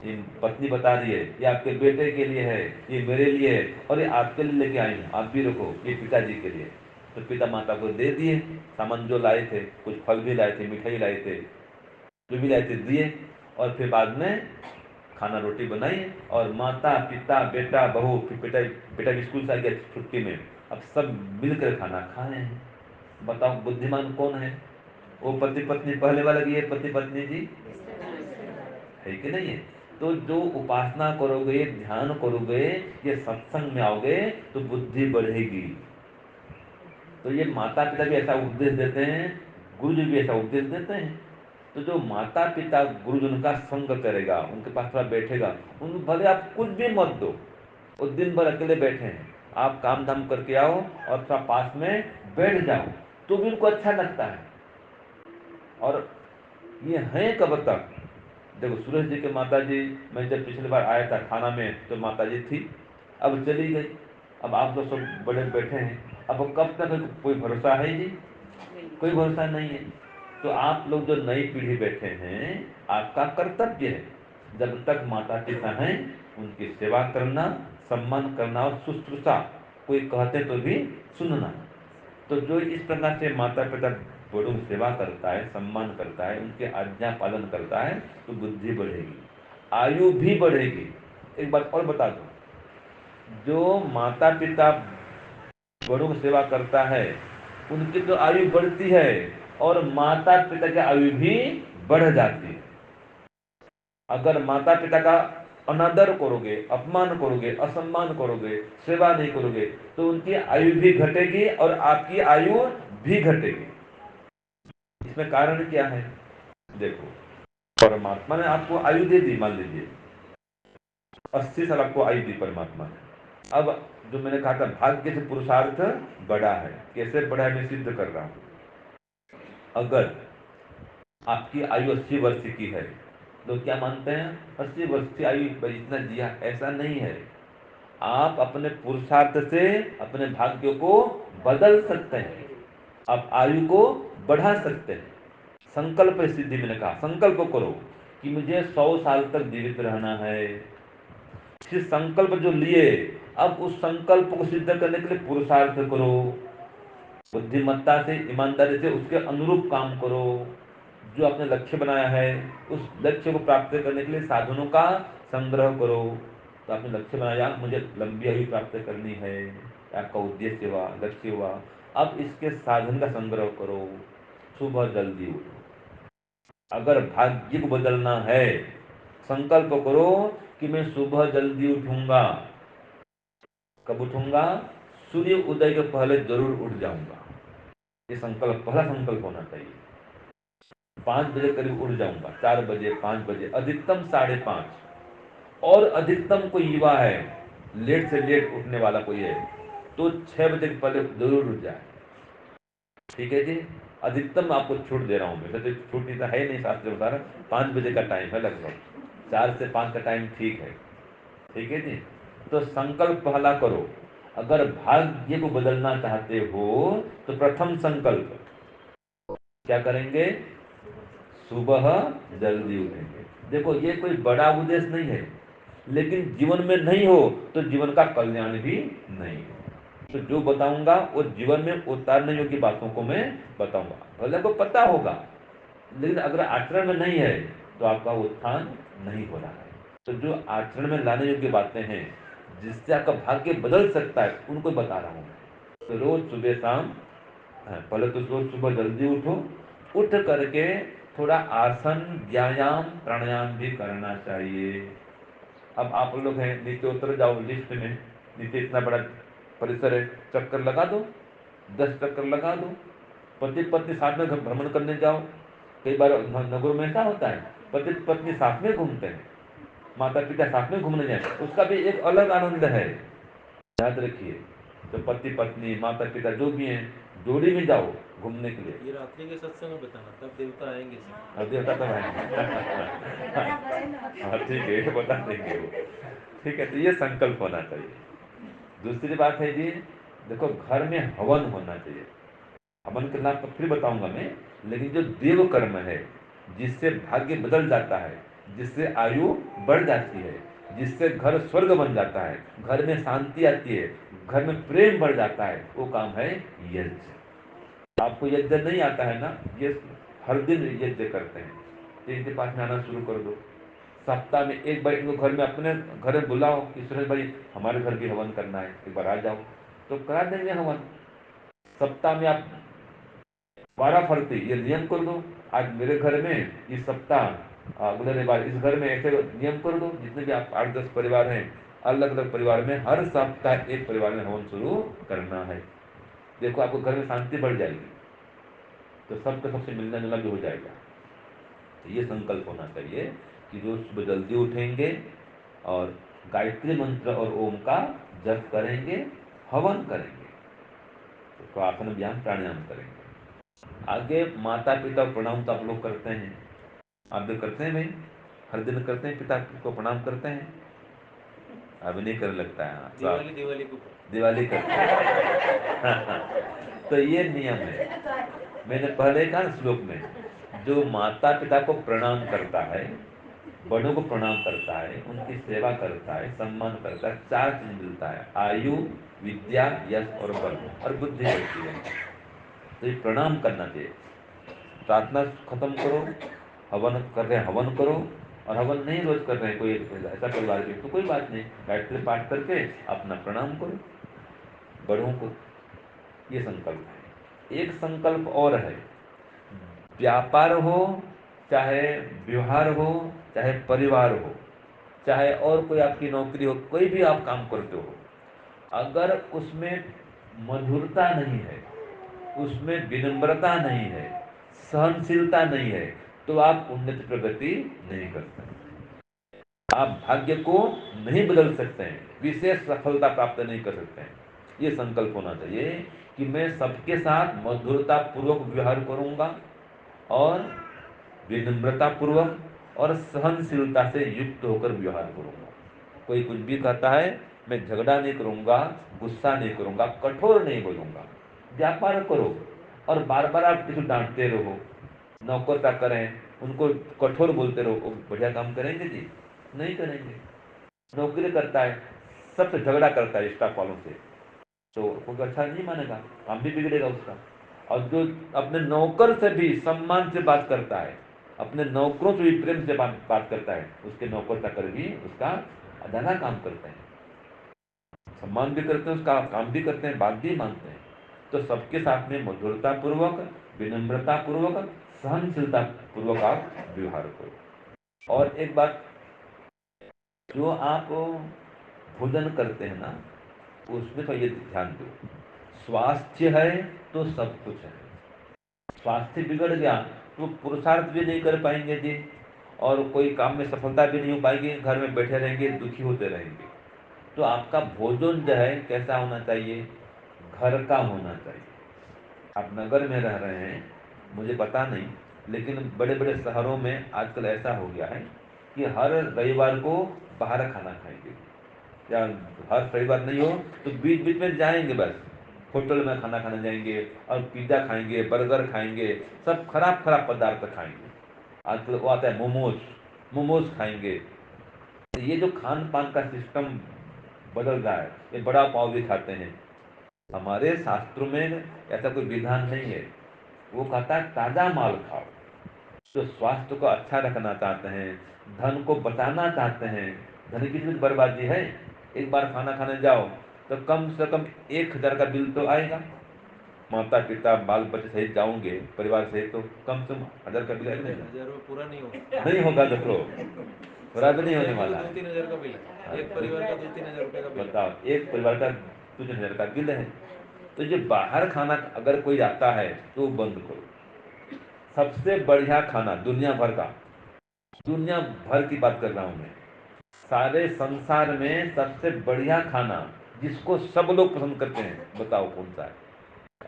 ये पत्नी बता रही है ये आपके बेटे के लिए है, ये मेरे लिए है, और ये आपके लिए लेके आई हूँ, आप भी रखो, ये पिताजी के लिए। तो पिता माता को दे दिए सामान जो लाए थे, कुछ फल भी लाए थे, मिठाई लाए थे, जो भी लाए थे दिए। और फिर बाद में खाना रोटी बनाई, और माता पिता बेटा बहू, फिर बेटा बेटा भी स्कूल से आ गया छुट्टी में, अब सब मिलकर खाना खा रहे हैं। बताओ बुद्धिमान कौन है, वो पति पत्नी पहले वाला की, ये पति पत्नी जी, है कि नहीं है। तो जो उपासना करोगे, ध्यान करोगे, ये सत्संग में आओगे तो बुद्धि बढ़ेगी। तो ये माता पिता भी ऐसा उपदेश देते हैं, गुरुजी भी ऐसा उपदेश देते हैं। तो जो माता पिता गुरुजन का संग करेगा, उनके पास थोड़ा बैठेगा, उन भले आप कुछ भी मत दो, वो दिन भर अकेले बैठे हैं, आप काम धाम करके आओ और थोड़ा पास में बैठ जाओ, तो भी उनको अच्छा लगता है। और ये है कब तक, देखो सूरज जी के माता जी, मैं जब पिछली बार आया था खाना में तो माता जी थी, अब चली गई। अब आप लोग सब बड़े बैठे हैं, अब कब तक कोई भरोसा है जी, कोई भरोसा नहीं है। तो आप लोग जो नई पीढ़ी बैठे हैं, आपका कर्तव्य है जब तक माता पिता हैं उनकी सेवा करना, सम्मान करना और शुश्रूषा, कोई कहते तो भी सुनना। तो जो इस प्रकार से माता पिता बड़ों की सेवा करता है, सम्मान करता है, उनके आज्ञा पालन करता है, तो बुद्धि बढ़ेगी। आयु भी बढ़ेगी। एक बात और बता दूं, जो माता पिता बड़ों की सेवा करता है उनकी तो आयु बढ़ती है और माता पिता की आयु भी बढ़ जाती है। अगर माता पिता का अनादर करोगे, अपमान करोगे, असम्मान करोगे, सेवा नहीं करोगे, तो उनकी आयु भी घटेगी और आपकी आयु भी घटेगी। इसमें कारण क्या है? देखो, परमात्मा ने आपको आयु दे दी, मान लीजिए 80 साल आपको आयु दी परमात्मा ने। अब जो मैंने कहा था भाग्य से पुरुषार्थ बड़ा है, कैसे बड़ा है मैं सिद्ध कर रहा हूं। अगर आपकी आयु 80 वर्ष की है तो क्या मानते हैं 80 वर्ष की आयु पर इतना जिया, ऐसा नहीं है। आप अपने पुरुषार्थ से अपने भाग्य को बदल सकते हैं, आप आयु को बढ़ा सकते हैं। संकल्प सिद्धि, मैंने कहा संकल्प करो कि मुझे 100 साल तक जीवित रहना है। फिर संकल्प जो लिए, अब उस संकल्प को सिद्ध करने के लिए पुरुषार्थ करो, बुद्धिमत्ता से, ईमानदारी से उसके अनुरूप काम करो। जो आपने लक्ष्य बनाया है उस लक्ष्य को प्राप्त करने के लिए साधनों का संग्रह करो। तो आपने लक्ष्य बनाया मुझे लंबी आयु प्राप्त करनी है, आपका उद्देश्य हुआ, लक्ष्य हुआ। अब इसके साधन का संग्रह करो। सुबह जल्दी उठो। अगर भाग्य को बदलना है, संकल्प करो कि मैं सुबह जल्दी उठूंगा। कब उठूंगा? सूर्य उदय के पहले जरूर उठ जाऊंगा। ये संकल्प, पहला संकल्प होना चाहिए। 5 बजे करीब उठ जाऊंगा, 4 बजे, 5 बजे, अधिकतम 5:30। और अधिकतम कोई युवा है, लेट से लेट उठने वाला कोई है, तो 6 बजे के पहले जरूर उठ जाए। ठीक है जी। अधिकतम आपको छूट दे रहा हूँ, वैसे तो छूट नहीं तो है नहीं, शास्त्र बता रहा 5 बजे का टाइम है, लगभग 4 से 5 का टाइम ठीक है। ठीक है जी। तो संकल्प पहला करो। अगर भाग्य को बदलना चाहते हो तो प्रथम संकल्प क्या करेंगे? सुबह जल्दी उठेंगे। देखो ये कोई बड़ा उद्देश्य नहीं है, लेकिन जीवन में नहीं हो तो जीवन का कल्याण भी नहीं हो। तो जो बताऊंगा वो जीवन में उतारने योग्य बातों को मैं बताऊंगा। भले को पता होगा, लेकिन अगर आचरण में नहीं है तो आपका उत्थान नहीं हो रहा है। तो जो आचरण में लाने योग्य बातें हैं, जिससे आपका भाग्य बदल सकता है, उनको बता रहा हूं मैं। तो रोज सुबह शाम, पहले तो रोज सुबह जल्दी उठो। उठ करके थोड़ा आसन, व्यायाम, प्राणायाम भी करना चाहिए। अब आप लोग हैं, नीचे उतर जाओ लिफ्ट में, नीचे इतना बड़ा परिसर है, चक्कर लगा दो, 10 चक्कर लगा दो। पति पत्नी साथ में भ्रमण करने जाओ। कई बार नगरों में ऐसा होता है, पति पत्नी साथ में घूमते हैं, माता पिता साथ में घूमने जाए, उसका भी एक अलग आनंद है। याद रखिए, तो पति पत्नी, माता पिता जो भी हैं, जोड़ी में जाओ घूमने के लिए। ये रात्रि के सत्संग में बताना, तब देवता आएंगे सब। अब देवता तब आएंगे। हाँ ठीक है, बता देंगे वो। ठीक है, तो ये संकल्प होना चाहिए। दूसरी बात है जी, देखो घर में हवन होना चाहिए। हवन के लाभ तो फिर बताऊंगा मैं, लेकिन जो देव कर्म है, जिससे भाग्य बदल जाता है, जिससे आयु बढ़ जाती है, जिससे घर स्वर्ग बन जाता है, घर में शांति आती है, घर में प्रेम बढ़ जाता है, वो काम है यज्ञ। आपको यज्ञ नहीं आता है ना, ये हर दिन यज्ञ करते हैं, तो इनके पास में आना शुरू कर दो। सप्ताह में एक बार इनको घर में, अपने घर में बुलाओ कि सुरेश भाई हमारे घर भी हवन करना है, एक बार आ जाओ, तो करा देंगे हवन। सप्ताह में आप 12 फरवरी ये नियम कर दो, आज मेरे घर में इस सप्ताह, अगले बार इस घर में, ऐसे नियम कर दो। जितने भी आप 8-10 परिवार हैं, अलग अलग परिवार में हर सप्ताह एक परिवार में हवन शुरू करना है। देखो आपको घर में शांति बढ़ जाएगी, तो सबके सबसे मिलना जुलना भी हो जाएगा। तो ये संकल्प होना चाहिए कि रोज सुबह जल्दी उठेंगे और गायत्री मंत्र और ओम का जप करेंगे, हवन करेंगे, तो आसन व्यायाम प्राणायाम करेंगे। आगे माता पिता को प्रणाम तो आप लोग करते हैं, आप भी करते हैं भाई, हर दिन करते हैं, पिता को प्रणाम करते हैं। अभी नहीं कर लगता है, हाँ, तो दिवाली दिवाली को दिवाली करते हैं। तो ये नियम है। मैंने पहले कहा ना श्लोक में, जो माता पिता को प्रणाम करता है, बड़ों को प्रणाम करता है, उनकी सेवा करता है, सम्मान करता है, 4 चीज मिलता है: आयु, विद्या, यश और बल, और बुद्धि बढ़ती है। तो ये प्रणाम करना चाहिए। प्रार्थना खत्म करो, हवन कर रहे हैं हवन करो, और हवन नहीं रोज कर रहे हैं, कोई ऐसा परिवार भी तो कोई बात नहीं, गायत्री पाठ करके अपना प्रणाम करो बड़ों को। ये संकल्प है। एक संकल्प और है, व्यापार हो चाहे व्यवहार हो चाहे परिवार हो चाहे और कोई आपकी नौकरी हो, कोई भी आप काम करते हो, अगर उसमें मधुरता नहीं है, उसमें विनम्रता नहीं है, सहनशीलता नहीं है, तो आप उन्नति प्रगति नहीं कर सकते, आप भाग्य को नहीं बदल सकते हैं, विशेष सफलता प्राप्त नहीं कर सकते हैं। ये संकल्प होना चाहिए कि मैं सबके साथ मधुरता पूर्वक व्यवहार करूंगा और विनम्रता पूर्वक और सहनशीलता से युक्त होकर व्यवहार करूंगा। कोई कुछ भी कहता है, मैं झगड़ा नहीं करूंगा, गुस्सा नहीं करूंगा, कठोर नहीं बोलूंगा। व्यापार करो और बार बार आप किसी डांटते रहो, नौकरता करें, उनको कठोर बोलते रहो, वो बढ़िया काम करेंगे जी? नहीं करेंगे। नौकरी करता है, सबसे झगड़ा करता है स्टाफ वालों से, तो कोई अच्छा नहीं मानेगा, काम भी बिगड़ेगा उसका। और जो अपने नौकर से भी सम्मान से बात करता है, अपने नौकरों से भी प्रेम से बात करता है, उसके नौकर चाकर भी उसका अदाना काम करते हैं, सम्मान भी करते हैं, उसका काम भी करते हैं, बात भी मानते हैं। तो सबके साथ में मधुरता पूर्वक, विनम्रता पूर्वक, सहनशीलता पूर्वक आप व्यवहार करो। और एक बात, जो आप भोजन करते हैं ना, उसमें तो ये ध्यान दो, स्वास्थ्य है तो सब कुछ है। स्वास्थ्य बिगड़ गया तो पुरुषार्थ भी नहीं कर पाएंगे जी, और कोई काम में सफलता भी नहीं हो पाएगी, घर में बैठे रहेंगे, दुखी होते रहेंगे। तो आपका भोजन जो है कैसा होना चाहिए? घर का होना चाहिए। आप नगर में रह रहे हैं, मुझे पता नहीं, लेकिन बड़े बड़े शहरों में आजकल ऐसा हो गया है कि हर रविवार को बाहर खाना खाएंगे, या हर रविवार नहीं हो तो बीच बीच में जाएंगे, बस होटल में खाना खाने जाएंगे और पिज्ज़ा खाएंगे, बर्गर खाएंगे, सब खराब खराब पदार्थ खाएंगे। आजकल वो आता है मोमोज, मोमोज खाएंगे। तो ये जो खान पान का सिस्टम बदल रहा है, ये बड़ा पाव भी खाते हैं। हमारे शास्त्रों में ऐसा कोई विधान नहीं है, वो कहता है ताजा माल खाओ। जो स्वास्थ्य को अच्छा रखना चाहते हैं, धन को बचाना चाहते हैं, धन की भी बर्बादी है। एक बार खाना खाने जाओ तो कम से कम 1,000 का बिल तो आएगा। माता पिता बाल बच्चे सहित जाओगे, परिवार सहित, तो कम से कम 1,000 का बिल आएगा। 1000 में पूरा नहीं होगा। नहीं होगा, देखो पूरा भी नहीं होने वाला है। 2-3 हजार का बिल है, एक परिवार का 2-3 हजार रुपये का बिल है। बताओ, एक परिवार का 2,000 का बिल है। तो जो बाहर खाना अगर कोई आता है तो वो बंद करो। सबसे बढ़िया खाना दुनिया भर का, दुनिया भर की बात कर रहा हूं मैं, सारे संसार में सबसे बढ़िया खाना जिसको सब लोग पसंद करते हैं, बताओ कौन सा है?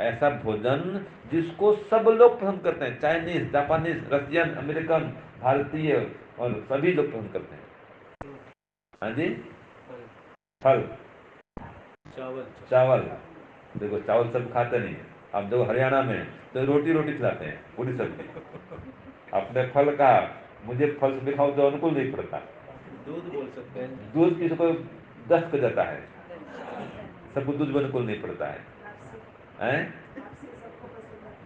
ऐसा भोजन जिसको सब लोग पसंद करते हैं, चाइनीज, जापानीज, रशियन, अमेरिकन, भारतीय, और सभी लोग पसंद करते हैं। हाँ जी, फल, चावल। चावल। देखो चावल सब खाते नहीं है। आप देखो हरियाणा में तो रोटी रोटी खिलाते हैं, पूरी सब्जी। अपने फल का, मुझे फल से खाओ तो अनुकूल नहीं पड़ता। दूध बोल सकते हैं। दूध किसी को दस्त कर जाता है, सबको दूध भी अनुकूल नहीं पड़ता है, हैं?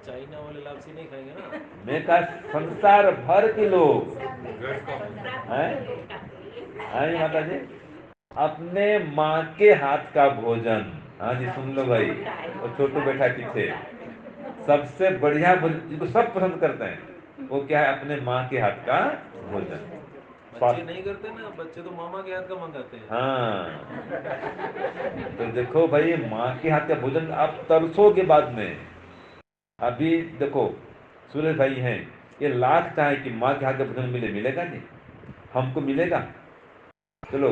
चाइना वाले लापसी नहीं खाएंगे ना। मैं कहा संसार भर के लोग हैं, हैं माता जी, अपने माँ के हाथ का भोजन, हाँ जी सुन लो भाई, और छोटू बैठा है पीछे, सबसे बढ़िया भोजन जिसको सब पसंद करते हैं, वो क्या है? अपने माँ के हाथ का भोजन। बच्चे नहीं करते ना, बच्चे तो मामा के हाथ का मंगाते हैं। हाँ, तो देखो भाई, माँ के हाथ का भोजन आप तरसोगे बाद में। अभी देखो सूरज भाई हैं, ये लाख चाहे कि माँ के हाथ का भोजन मिले, मिलेगा नहीं? हमको मिलेगा? चलो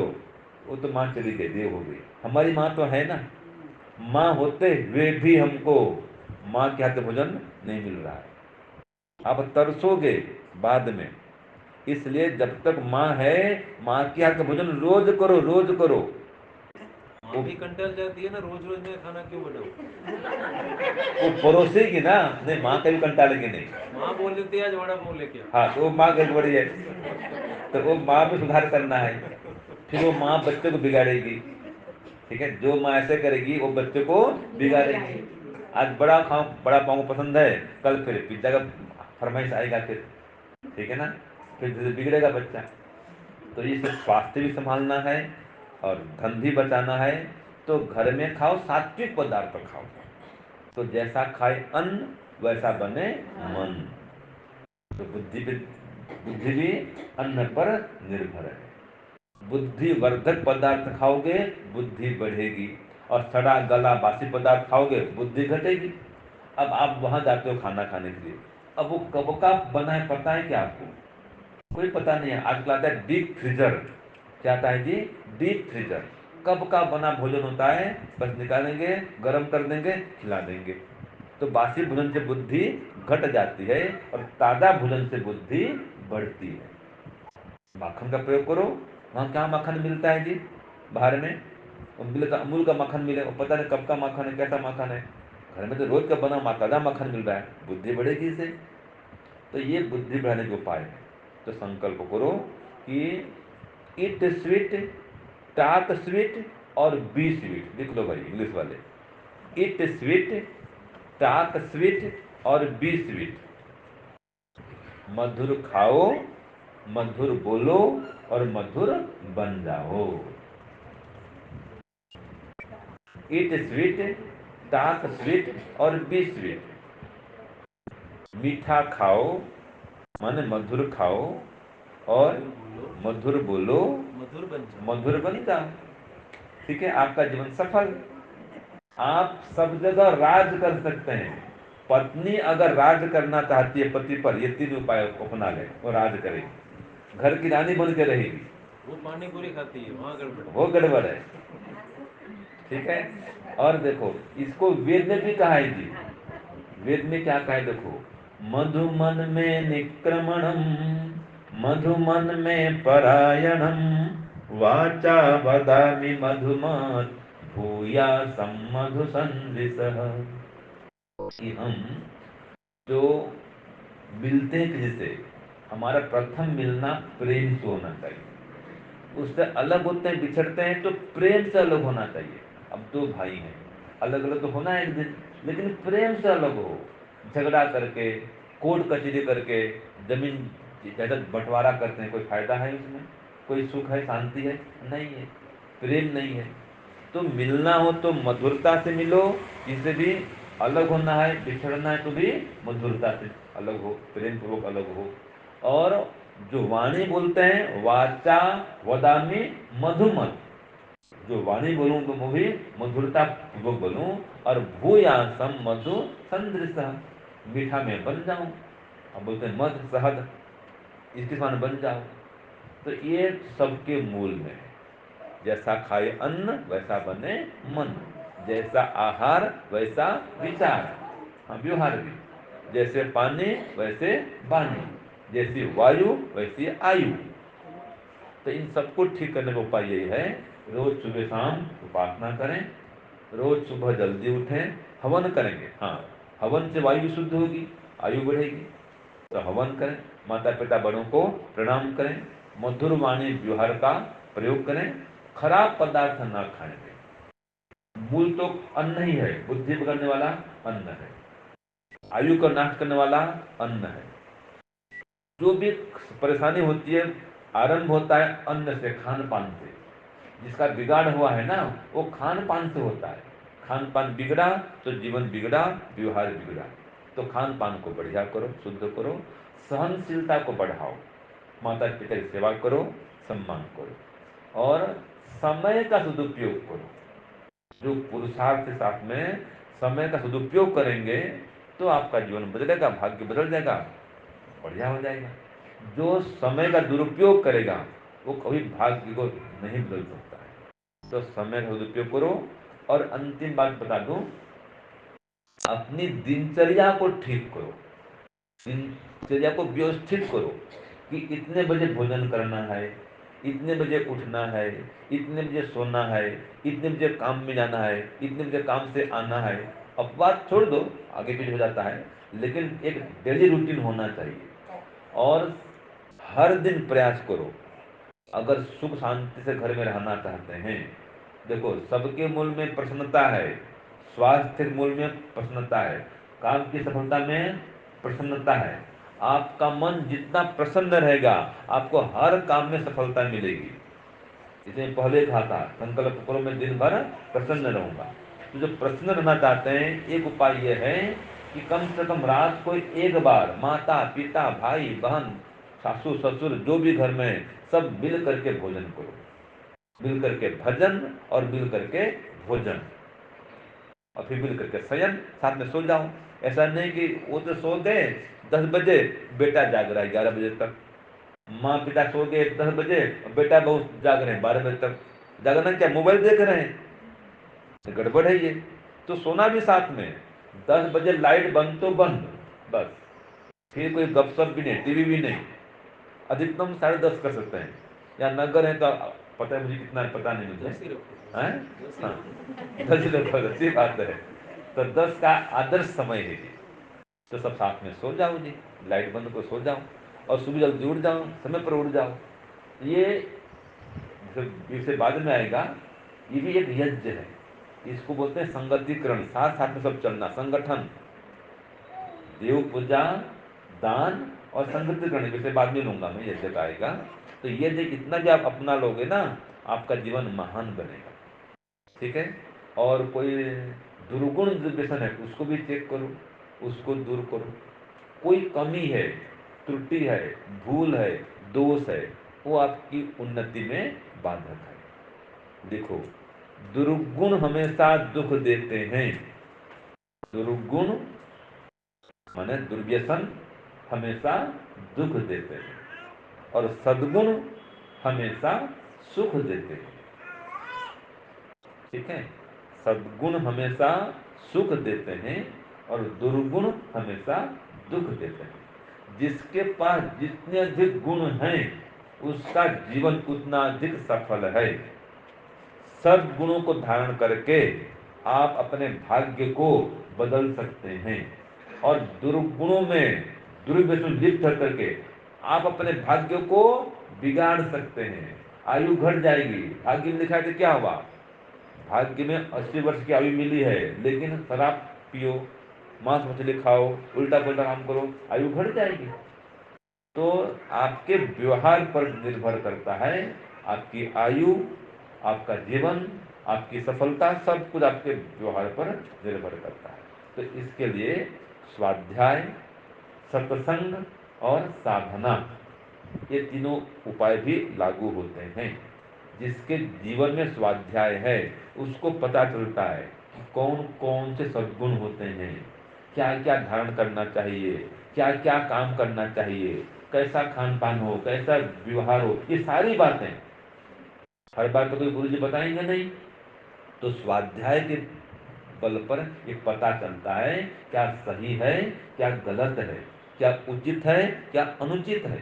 वो तो माँ चली गई, देव हो गई, हमारी माँ तो है ना। माँ होते हुए भी हमको माँ के हाथ का भोजन नहीं मिल रहा है, आप तरसोगे बाद में। इसलिए जब तक माँ है, माँ के हाथ का भोजन रोज करो, रोज करो। माँ भी कंटाल जाती है ना, रोज रोज मैं खाना क्यों बनाऊं? वो परोसेगी ना, नहीं माँ कभी कंटालेगी नहीं। माँ बोल देती है आज वड़ा पाव लेके आओ। हाँ, तो वो माँ गड़बड़ी है, तो वो माँ में सुधार करना है। फिर वो माँ बच्चे को बिगाड़ेगी, ठीक है? जो माँ ऐसे करेगी वो बच्चे को बिगाड़ेगी। आज बड़ा खाओ, बड़ा पाव पसंद है, कल फिर पिज्जा का फरमाइश आएगा फिर, ठीक है ना? फिर बिगड़ेगा बच्चा। तो ये सब स्वास्थ्य भी संभालना है और धन भी बचाना है, तो घर में खाओ, सात्विक पदार्थ खाओ। तो जैसा खाए अन्न वैसा बने मन। तो बुद्धि भी अन्न पर निर्भर है। बुद्धि वर्धक पदार्थ खाओगे बुद्धि बढ़ेगी, और सड़ा गला बासी पदार्थ खाओगे बुद्धि घटेगी। अब आप वहां जाते हो खाना खाने के लिए, अब वो कब का बना है पता है क्या आपको? कोई पता नहीं है। आजकल आता है डीप फ्रीजर। क्या आता है जी? Deep freezer. कब का बना भोजन होता है, बस निकालेंगे, गर्म कर देंगे, खिला देंगे। तो बासी भोजन से बुद्धि घट जाती है और ताजा भोजन से बुद्धि बढ़ती है। माखन का प्रयोग करो। वहाँ क्या माखन मिलता है जी? बाहर में अमूल का माखन मिले, वो पता नहीं कब का माखन है, कैसा माखन है। घर में तो रोज का बना ताजा माखन मिल रहा है, बुद्धि बढ़ेगी इससे। तो ये बुद्धि बढ़ाने के उपाय है। तो संकल्प करो कि इट स्वीट, टॉक स्वीट और बी स्वीट। लिख लो भाई इंग्लिश वाले, इट स्वीट, टॉक स्वीट और बी स्वीट। मधुर खाओ, मधुर बोलो और मधुर बन जाओ। इट स्वीट, टॉक स्वीट और बी स्वीट। मीठा खाओ माने मधुर खाओ और मधुर बोलो, मधुर बन जाओ। ठीक है, आपका जीवन सफल। आप सब जगह राज कर सकते हैं। पत्नी अगर राज करना चाहती है पति पर, ये 3 उपाय अपना ले, वो राज करेगी, घर की रानी बन के रहेगी। वो पानी पूरी खाती है, वहाँ गड़बड़, वो गड़बड़ है। ठीक है। और देखो इसको वेद में भी कहा है जी। वेद में क्या कहा है देखो, मधुमन में निक्रमणम, मधुमन में परायणम, वाचा वदामि मधुमत, भूया सम्मधु संदिशः। कि हम जो मिलते हैं किसी से, हमारा प्रथम मिलना प्रेम से होना चाहिए। उससे अलग होते हैं, बिछड़ते हैं तो प्रेम से अलग होना चाहिए। अब 2 भाई हैं, अलग अलग तो होना है एक दिन, लेकिन प्रेम से अलग हो। झगड़ा करके, कोर्ट कचहरी करके, जमीन जायदाद बंटवारा करते हैं, कोई फायदा है उसमें? कोई सुख है, शांति है? नहीं है, प्रेम नहीं है। तो मिलना हो तो मधुरता से मिलो, जिससे भी अलग होना है, बिछड़ना है तो भी मधुरता से अलग हो, प्रेम पूर्वक अलग हो। और जो वाणी बोलते हैं, वाचा वदामि मधुमत, जो वाणी बोलूं तो वो भी मधुरता पूर्वक बोलूं। और भूयासम मधु संदृश, मीठा में बन जाऊं। अब बोलते हैं मध शहद, इसके समान बन जाओ। तो ये सबके मूल में है। जैसा खाए अन्न वैसा बने मन, जैसा आहार वैसा विचार, हाँ व्यवहार भी। जैसे पानी वैसे वाणी, जैसी वायु वैसी आयु। तो इन सबको ठीक करने का उपाय यही है, रोज सुबह शाम उपासना करें, रोज सुबह जल्दी उठें, हवन करेंगे। हाँ, हवन से वायु शुद्ध होगी, आयु बढ़ेगी। तो हवन करें, माता पिता बड़ों को प्रणाम करें, मधुर वाणी व्यवहार का प्रयोग करें, खराब पदार्थ न खाएं। मूल तो अन्न ही है, बुद्धि बिगड़ने वाला अन्न है, आयु का नाश करने वाला अन्न है। जो भी परेशानी होती है, आरंभ होता है अन्न से, खान पान से। जिसका बिगाड़ हुआ है ना, वो खान पान से होता है। खान पान बिगड़ा तो जीवन बिगड़ा, व्यवहार बिगड़ा। तो खान पान को बढ़िया करो, शुद्ध करो, सहनशीलता को बढ़ाओ, माता पिता की सेवा करो, सम्मान करो, और समय का सदुपयोग करो। जो पुरुषार्थ के साथ में समय का सदुपयोग करेंगे तो आपका जीवन बदलेगा, भाग्य बदल जाएगा, बढ़िया हो जाएगा। जो समय का दुरुपयोग करेगा वो कभी भाग्य को नहीं बदल सकता है। तो समय का सदुपयोग करो। और अंतिम बात बता दूं, अपनी दिनचर्या को ठीक करो, दिनचर्या को व्यवस्थित करो कि इतने बजे भोजन करना है, इतने बजे उठना है, इतने बजे सोना है, इतने बजे काम में जाना है, इतने बजे काम से आना है। अपवाद छोड़ दो, आगे पीछे हो जाता है, लेकिन एक डेली रूटीन होना चाहिए। और हर दिन प्रयास करो, अगर सुख शांति से घर में रहना चाहते हैं। देखो सबके मूल में प्रसन्नता है, स्वास्थ्य के मूल में प्रसन्नता है, काम की सफलता में प्रसन्नता है, आपका मन जितना प्रसन्न रहेगा, आपको हर काम में सफलता मिलेगी। इसलिए पहले कहा था, संकल्प करो मैं दिन भर प्रसन्न रहूंगा। तो जो प्रसन्न रहना चाहते हैं, एक उपाय यह है कि कम से कम रात को एक बार माता पिता भाई बहन सासू ससुर जो भी घर में है, सब मिल करके भोजन करो, मिल करके भजन और मिल करके भोजन, और फिर मिल करके शयन, साथ में सो जाओ। ऐसा नहीं कि वो तो सो गए 10 बजे, बेटा जाग रहा है 11 बजे तक, माँ पिता सो गए 10 बजे, और बेटा बहुत जाग रहे हैं 12 बजे तक। जागना क्या, मोबाइल देख रहे हैं, तो गड़बड़ है ये। तो सोना भी साथ में, 10 बजे लाइट बंद तो बंद, बस, फिर कोई गपशप भी नहीं, टीवी भी नहीं, अधिकतम 10:30 कर सकते हैं। या नगर है तो पता है मुझे कितना है, पता नहीं मुझे, हैं? हाँ, 10 अच्छी बात है। तो 10 का आदर्श समय है ये। तो सब साथ में सो जाओ जी, लाइट बंद को सो जाओ, और सुबह जल्दी उठ जाओ, समय पर उठ जाओ। ये इससे बाद में आएगा, ये भी एक यज्ञ है। इसको बोलते हैं संगतिकरण, साथ साथ में सब चलना, संगठन, देव पूजा, दान और संगतिकरण, जैसे बाद में लूंगा मैं, यज्ञ का आएगा। तो यज्ञ इतना भी आप अपना लोगे ना, आपका जीवन महान बनेगा। ठीक है। और कोई दुर्गुण व्यसन है, उसको भी चेक करो, उसको दूर करो। कोई कमी है, त्रुटि है, भूल है, दोष है, वो आपकी उन्नति में बाधक है। देखो, दुर्गुण हमेशा दुख देते हैं। दुर्गुण माने दुर्व्यसन हमेशा दुख देते हैं, और सद्गुण हमेशा सुख देते हैं। ठीक है। सद्गुण हमेशा सुख देते हैं, और दुर्गुण हमेशा दुख देते हैं। जिसके पास जितने अधिक गुण हैं, उसका जीवन उतना अधिक सफल है। सद्गुणों को धारण करके आप अपने भाग्य को बदल सकते हैं, और दुर्गुणों में दुर्व्यसन लिप्त करके आप अपने भाग्य को बिगाड़ सकते हैं। आयु घट जाएगी, भाग्य में लिखा है तो क्या हुआ, भाग्य में 80 वर्ष की आयु मिली है, लेकिन शराब पियो, मांस मछली खाओ, उल्टा पुल्टा काम करो, आयु घट जाएगी। तो आपके व्यवहार पर निर्भर करता है, आपकी आयु, आपका जीवन, आपकी सफलता, सब कुछ आपके व्यवहार पर निर्भर करता है। तो इसके लिए स्वाध्याय, सत्संग और साधना, ये तीनों उपाय भी लागू होते हैं। जिसके जीवन में स्वाध्याय है, उसको पता चलता है कि कौन कौन से सद्गुण होते हैं, क्या क्या धारण करना चाहिए, क्या क्या काम करना चाहिए, कैसा खान पान हो, कैसा व्यवहार हो, ये सारी बातें हर बार तो कोई गुरु जी बताएंगे नहीं। तो स्वाध्याय के बल पर ये पता चलता है क्या सही है, क्या गलत है, क्या उचित है, क्या अनुचित है।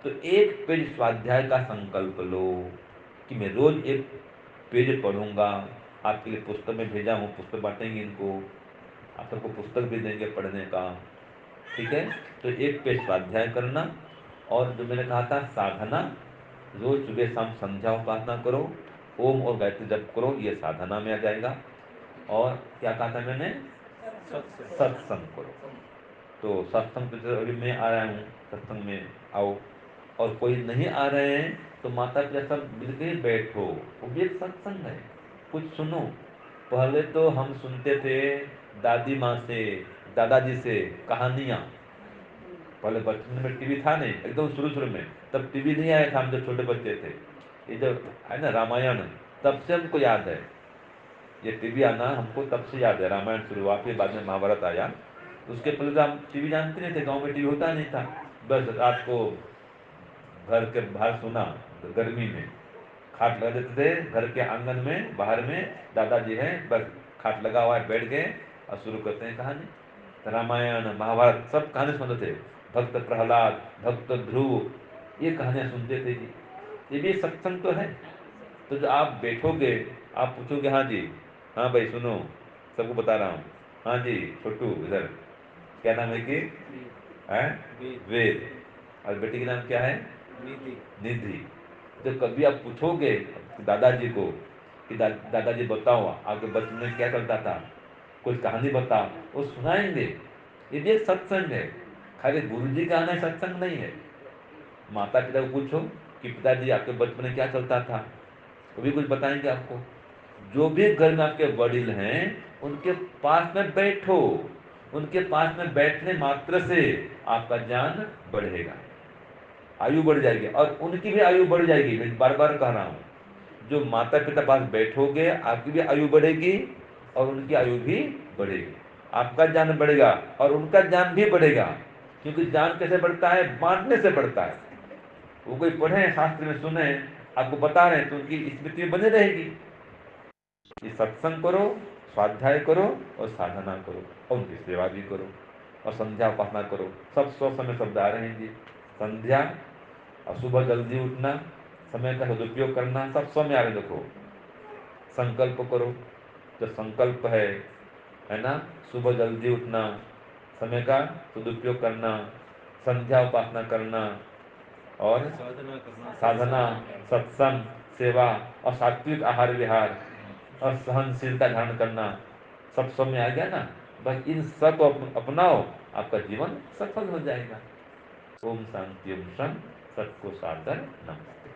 तो एक पेज स्वाध्याय का संकल्प लो कि मैं रोज एक पेज पढ़ूंगा। आपके लिए पुस्तक में भेजा हूँ, पुस्तक बांटेंगे इनको, आप सबको पुस्तक भी देंगे पढ़ने का। ठीक है। तो एक पेज स्वाध्याय करना, और जो मैंने कहा था साधना, रोज सुबह शाम संध्या उपासना करो, ओम और गायत्री जप करो, ये साधना में आ जाएगा। और क्या कहा था मैंने, सत्संग करो। तो सत्संग पे अभी मैं आ रहा हूँ, सत्संग में आओ। और कोई नहीं आ रहे हैं तो माता पिता सब मिलकर ही बैठो, वो भी एक सत्संग है, कुछ सुनो। पहले तो हम सुनते थे दादी माँ से, दादाजी से कहानियाँ। पहले बचपन में टीवी था नहीं, एकदम शुरू शुरू में, तब टीवी नहीं आया था, हम जब छोटे बच्चे थे। ये जब है ना रामायण, तब से हमको याद है, ये टीवी आना हमको तब से याद है। रामायण शुरुआत के बाद में महाभारत आया, उसके पहले तो हम टीवी जानते नहीं थे, गांव में टीवी होता नहीं था। बस रात को घर के बाहर सोना, गर्मी में खाट लगा देते थे, घर के आंगन में बाहर में दादाजी हैं, बस खाट लगा हुआ है, बैठ गए और शुरू करते हैं कहानी। तो रामायण महाभारत सब कहानी सुनते थे, भक्त प्रहलाद, भक्त ध्रुव, ये कहानियां सुनते थे जी। ये भी सत्संग तो है। तो जो आप बैठोगे, आप पूछोगे हाँ जी, हाँ भाई सुनो, सबको बता रहा हूँ, हाँ जी छोटू इधर, क्या नाम है कि है, वेद, और बेटी का नाम क्या है, निधि। निधि। जब कभी आप पूछोगे दादाजी को कि दादाजी बताओ आपके बचपन में क्या चलता था, कुछ कहानी बताओ, वो सुनाएंगे। ये भी एक सत्संग है। खाली गुरु जी का आना सत्संग नहीं है। माता पिता को पूछो कि पिताजी आपके बचपन में क्या चलता था, वो भी कुछ बताएंगे आपको। जो भी घर में आपके वडील हैं उनके पास में बैठो, उनके पास में बैठने मात्र से आपका ज्ञान बढ़ेगा, आयु बढ़ जाएगी और उनकी भी आयु बढ़ जाएगी। मैं बार बार कह रहा हूँ, जो माता पिता पास बैठोगे आपकी भी आयु बढ़ेगी और उनकी आयु भी बढ़ेगी, आपका ज्ञान बढ़ेगा और उनका ज्ञान भी बढ़ेगा। क्योंकि ज्ञान कैसे बढ़ता है? बांटने से बढ़ता है। वो कोई पढ़े शास्त्र में सुने आपको बता रहे हैं तो उनकी स्मृति में बनी रहेगी। ये सत्संग करो, स्वाध्याय करो और साधना करो और उनकी सेवा भी करो और संध्या उपासना करो। सब स्व समय शब्द आ रहेंगे। संध्या और सुबह जल्दी उठना, समय का सदुपयोग करना, सब स्व में आ रहे। देखो संकल्प करो, जो संकल्प है ना, सुबह जल्दी उठना, समय का सदुपयोग करना, संध्या उपासना करना और साधना करना, साधना, सत्संग। सत्संग, सेवा और सात्विक आहार विहार और सहनशीलता धारण करना, सब सब में आ गया ना। बस इन सब को अपनाओ, आपका जीवन सफल हो जाएगा। ओम शांति, ओम शांति। सबको सादर नमस्ते।